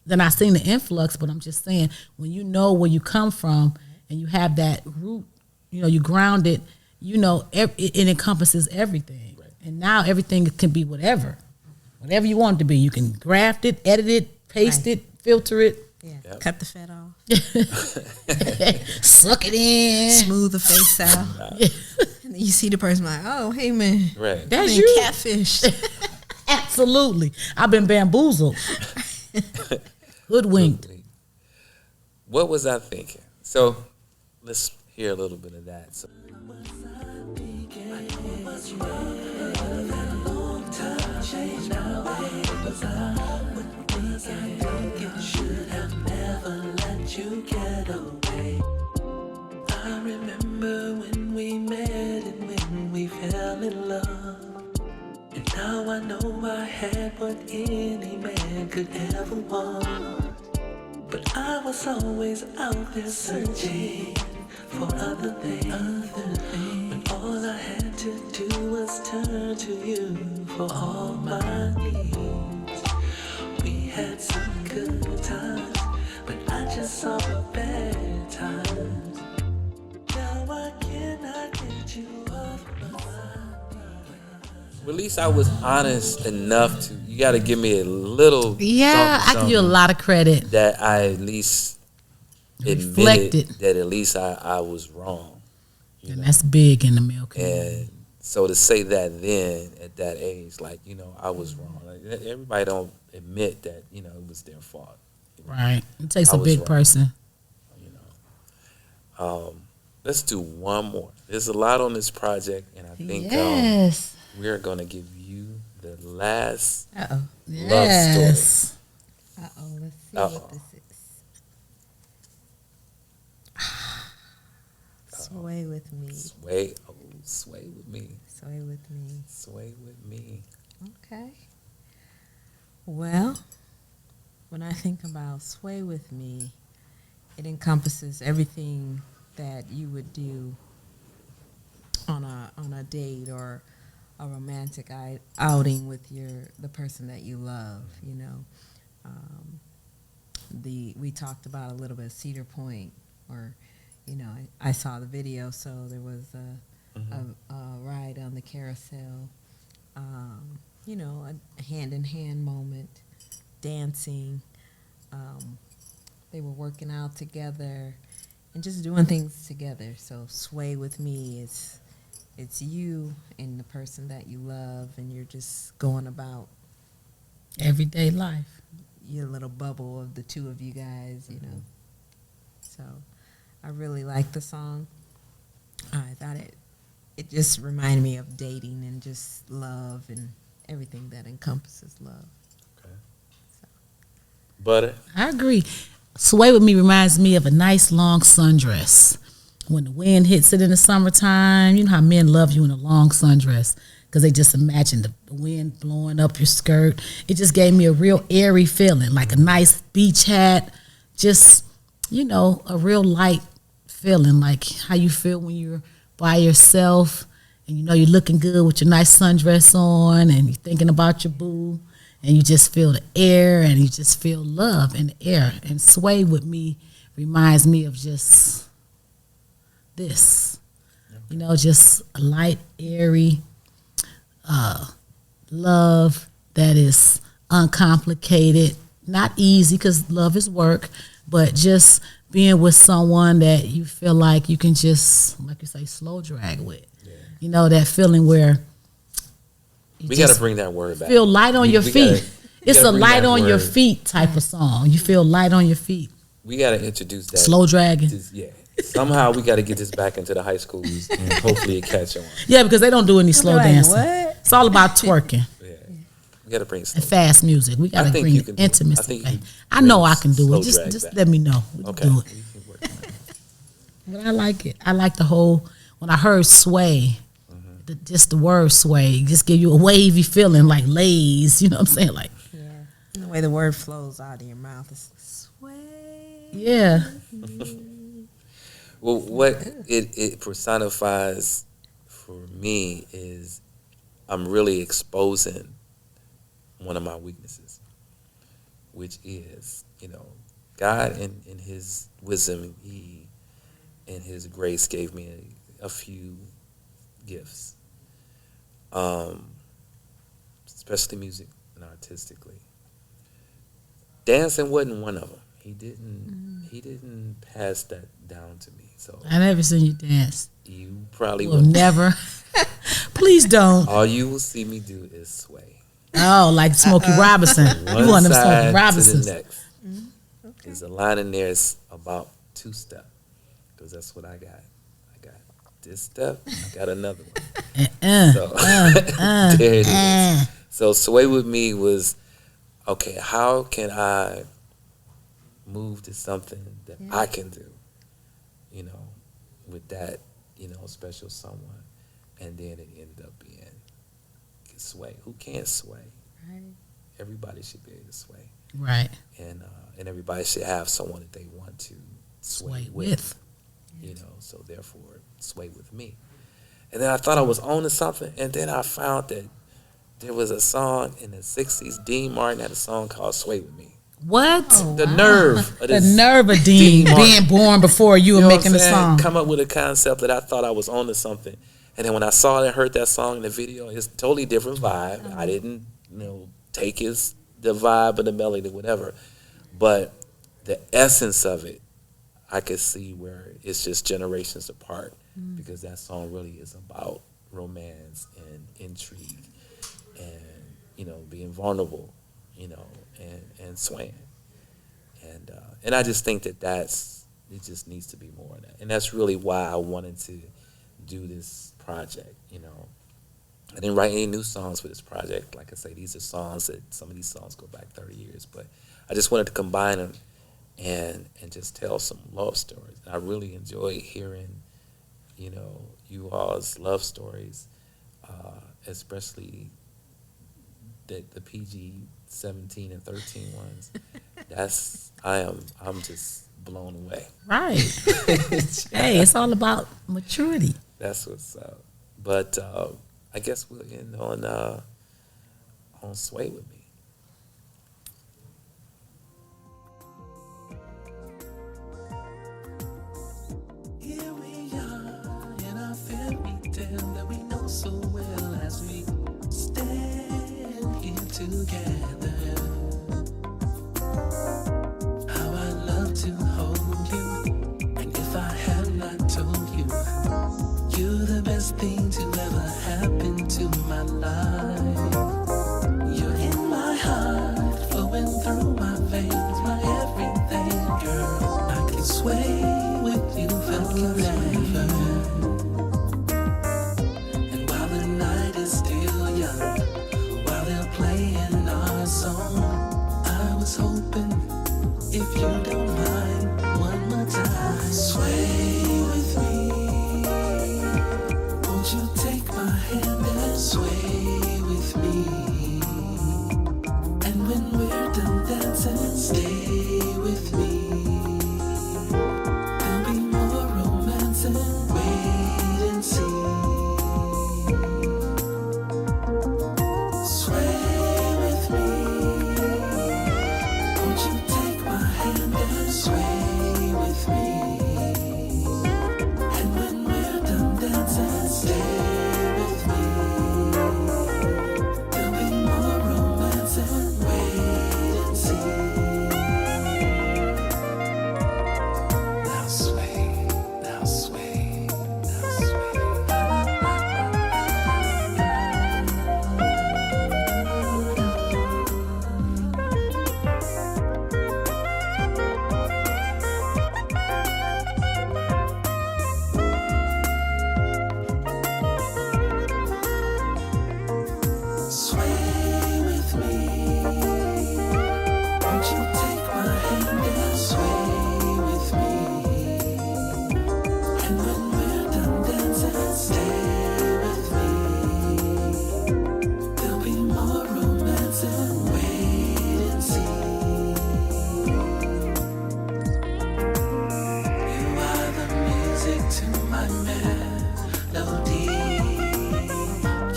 Then I seen the influx, but I'm just saying, when you know where you come from and you have that root, you grounded, it encompasses everything. Right. And now everything can be whatever you want it to be. You can graft it, edit it, paste it, filter it. Yeah. Yep. Cut the fat off. Suck it in. Smooth the face out. And then you see the person like, oh, hey, man. Right. That's you. Catfish. Absolutely. I've been bamboozled. Hoodwinked. What was I thinking? So hear a little bit of that. So. You get away. I remember when we met and when we fell in love. And now I know I had what any man could ever want. But I was always out there searching for other things. When all I had to do was turn to you for all my needs. We had some good times, but I just saw the bad times. Now I cannot get you off my mind. Well, at least I was honest enough to. You got to give me a little. Yeah, I give you a lot of credit. That I at least Reflected. admitted that at least I was wrong. And that's big in the male community. And so to say that then at that age, like, you know, I was wrong. Like, everybody don't admit that, you know, it was their fault. Right. It takes I a was big wrong. person. You know. Let's do one more. There's a lot on this project, and I think Yes. we're going to give you the last Uh-oh. love story. Uh-oh. Let's see Uh-oh. what this is. Sway with me. Sway with me. Sway with me. Sway with me. Okay. Well, when I think about sway with me, it encompasses everything that you would do on a date or a romantic outing with the person that you love. You know, we talked about a little bit of Cedar Point, or you know, I saw the video, so there was a ride on the carousel. You know, a hand-in-hand moment, dancing. They were working out together and just doing things together. So sway with me is it's you and the person that you love, and you're just going about Everyday life. your little bubble of the two of you guys, you know. So I really like the song. I thought it just reminded me of dating and just love and everything that encompasses love. Okay. Butter. I agree. Sway with me reminds me of a nice long sundress. When the wind hits it in the summertime, you know how men love you in a long sundress because they just imagine the wind blowing up your skirt. It just gave me a real airy feeling, like a nice beach hat, just, you know, a real light feeling, like how you feel when you're by yourself and you know you're looking good with your nice sundress on and you're thinking about your boo and you just feel the air and you just feel love in the air. And sway with me reminds me of just this, you know, just a light, airy love that is uncomplicated, not easy because love is work, but just being with someone that you feel like you can just, like you say, slow drag with. Yeah. You know, that feeling where we got to bring that word back. Feel light on your feet. It's a light on your word. feet type of song. You feel light on your feet. We got to introduce that. Slow dragging. Yeah. Somehow we got to get this back into the high schools and hopefully it catch on. Yeah, because they don't do any slow dancing. What? It's all about twerking. Yeah. We got to bring And fast music. We got to bring intimacy. I know I can do it. Just let me know. We okay. can do it. But I like it. I like the whole, when I heard sway, just the word sway, just give you a wavy feeling like lays, you know what I'm saying? Like, Yeah. And the way the word flows out of your mouth is sway. yeah. Well, what it personifies for me is I'm really exposing one of my weaknesses, which is, you know, God in his wisdom, he in his grace gave me a few gifts, especially music and artistically. Dancing wasn't one of them. He didn't pass that down to me. So I never seen you dance. you probably Will will. never. Please don't. All you will see me do is sway. Oh, like Smokey Robinson. You One one of them side Smokey Robinsons. to the next. There's a line in there. It's about two-step because that's what I got. I got this step, I got another one. So there it is. So Sway With Me was, okay, how can I move to something that I can do, you know, with that, you know, special someone. And then it ended up being sway. Who can't sway? Right. Everybody should be able to sway. Right. And everybody should have someone that they want to sway Sway with. with. You know, so therefore, sway with me. And then I thought I was on to something, and then I found that there was a song in the 60s. Dean Martin had a song called Sway With Me. What? The nerve of The this. nerve of Dean Martin. being born before you were know what making I'm the saying? song. Come up with a concept that I thought I was on to something. And then when I saw it and heard that song in the video, it's a totally different vibe. I didn't, you know, take the vibe of the melody, whatever. But the essence of it, I could see where it's just generations apart, because that song really is about romance and intrigue and, you know, being vulnerable, you know, and swaying. And I just think it just needs to be more of that. And that's really why I wanted to do this project, you know. I didn't write any new songs for this project. Like I say, these are songs that, some of these songs go back 30 years, but I just wanted to combine them and just tell some love stories. And I really enjoy hearing, you know, you all's love stories, especially the PG-17 and 13 ones. I'm just blown away. Right. Hey, it's all about maturity. That's what's up. But I guess we'll end on Sway With Me. Here we are in our fairy tale that we know so well as we stand here together. How I love to hold you, and if I have not told you, you're the best thing to ever happen to my life. You're in my heart, flowing through my veins, my everything, girl. I can sway with you forever. And while the night is still young, while they're playing our song, I was hoping, if you don't mind, one more time, sway with me. Won't you take my hand and sway with me? And when we're done dancing, stay with me. There'll be more romance and wait and see. Sway with me. Won't you take my hand and sway with me? And when we're done dancing, stay with me. There'll be more romance and wait and see. Now sway, now sway, now sway. Sway with me. Won't you take my hand and sway with me? And when we're done dancing, stay with me. There'll be more romance and wait and see. You are the music to my melody.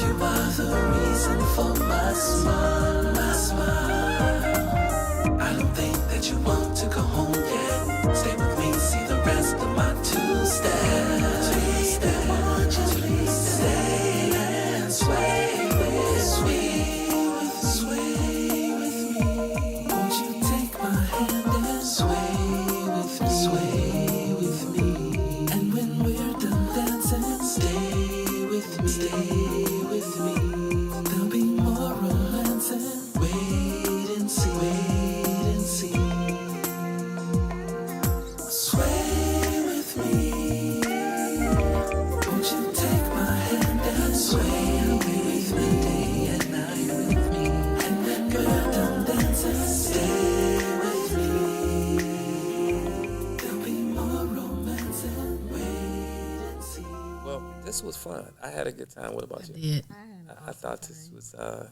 You are the reason for my smile, my smile. I don't think that you want to go home yet. Stay with me, see the rest of my two-step. Please stay and sway with me. Sway with me. Won't you take my hand and sway with me? And when we're done dancing, stay with me. Stay with me. There'll be more romance and wait and see. Wait and see. Sway with me. this was fun. I had a good time. What about you? Did. I had an I awesome thought this time.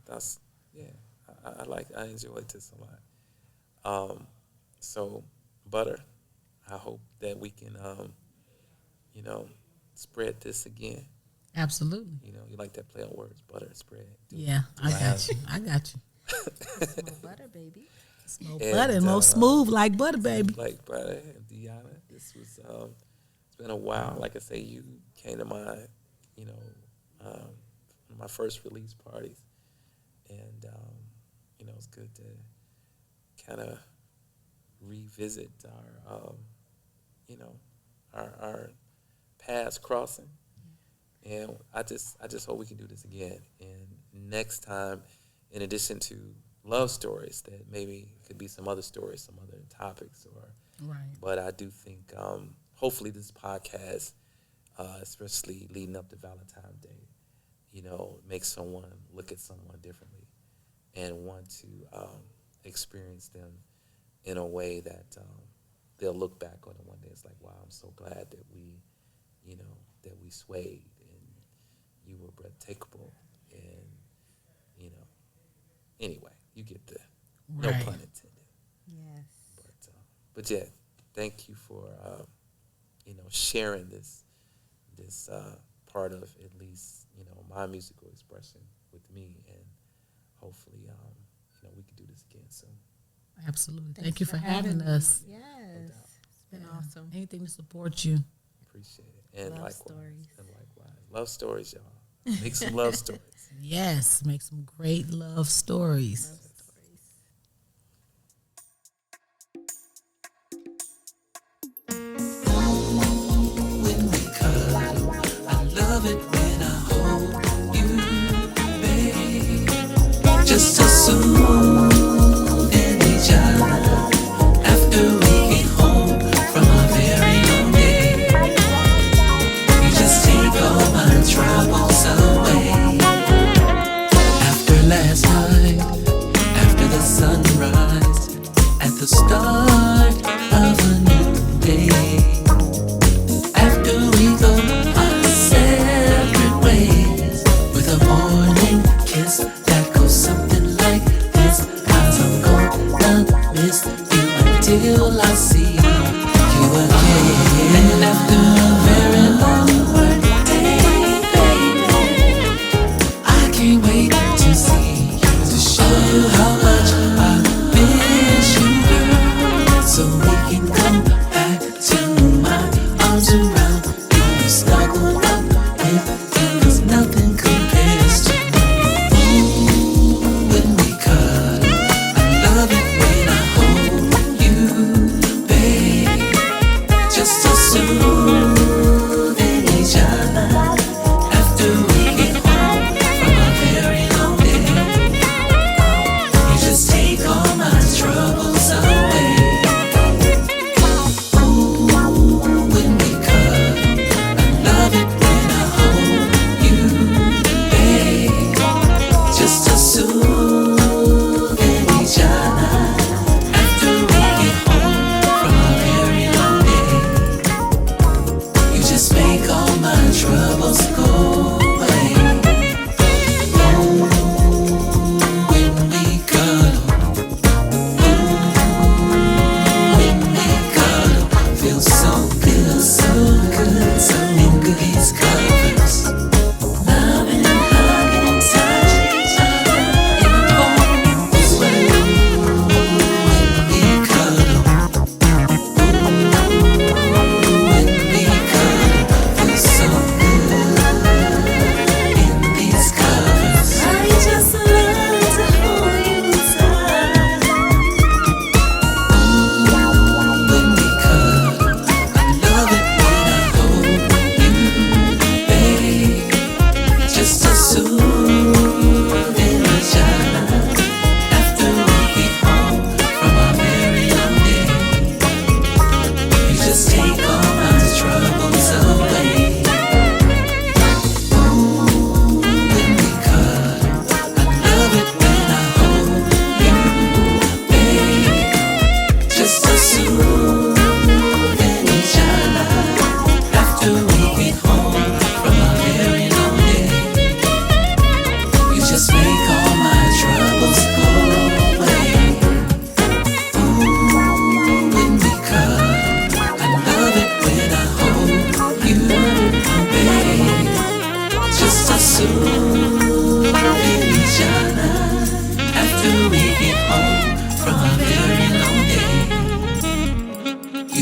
was yeah. I enjoyed this a lot. So Butter, I hope that we can you know, spread this again. Absolutely. You know, you like that play on words, butter spread. Yeah, I got you. I got you. Small butter, baby. It's more And, butter, more smooth like butter, baby. Like Butter and Deona. This was it's been a while. Like I say, you came to my, you know, one of my first release parties, and you know, it's good to kind of revisit our, you know, our paths crossing. And I just hope we can do this again. And next time, in addition to love stories, that maybe could be some other stories, some other topics, or. Right. But I do think, hopefully, this podcast, especially leading up to Valentine's Day, you know, makes someone look at someone differently and want to experience them in a way that they'll look back on it one day. It's like, wow, I'm so glad that we, you know, that we swayed and you were breathtakable, and you know. Anyway, you get the no Right. pun intended. Yes. But yeah, thank you for you know, sharing this part of at least, you know, my musical expression with me, and hopefully you know, we can do this again soon. Absolutely. Thanks Thank you for having me. us. Yes. It's been Yeah. awesome. Anything to support you. Appreciate it. And Love likewise. stories. And likewise. Love stories, y'all. Make some love stories. Yes, make some great love stories. Love stories. When we cuddle, I love it when I hold you, babe. Just to soothe each other after we get home from a very long day. You just take all my troubles away. After last night, after the sunrise, at the start of a new day. After we go our separate ways, with a morning kiss that goes something like this. 'Cause I'm gonna miss you until I see you again. And after a very long work day, baby, I can't wait to see you, to show you how much I miss you, girl. So we can come back to my arms around you, snuggle up with you, 'cause nothing compares to you. When we cuddle, I love it when I hold you, babe. Just to soothe each other after we get home from a very long day. You just take all my troubles away. When we cuddle, I love it when I hold you, babe. Just to soothe each other after we get home from a very long day. You just make all my troubles go away. When we cuddle, when we cuddle, feels so good, so good, so good. These covers, loving and hugging and touching each other in a cold sweat. When we cuddle, when we cuddle, feels so good in these covers. I just love to hold you tight. When we cuddle, I love it when I hold you,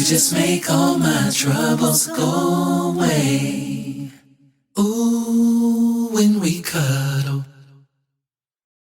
just make all my troubles go away. Ooh, when we cuddle.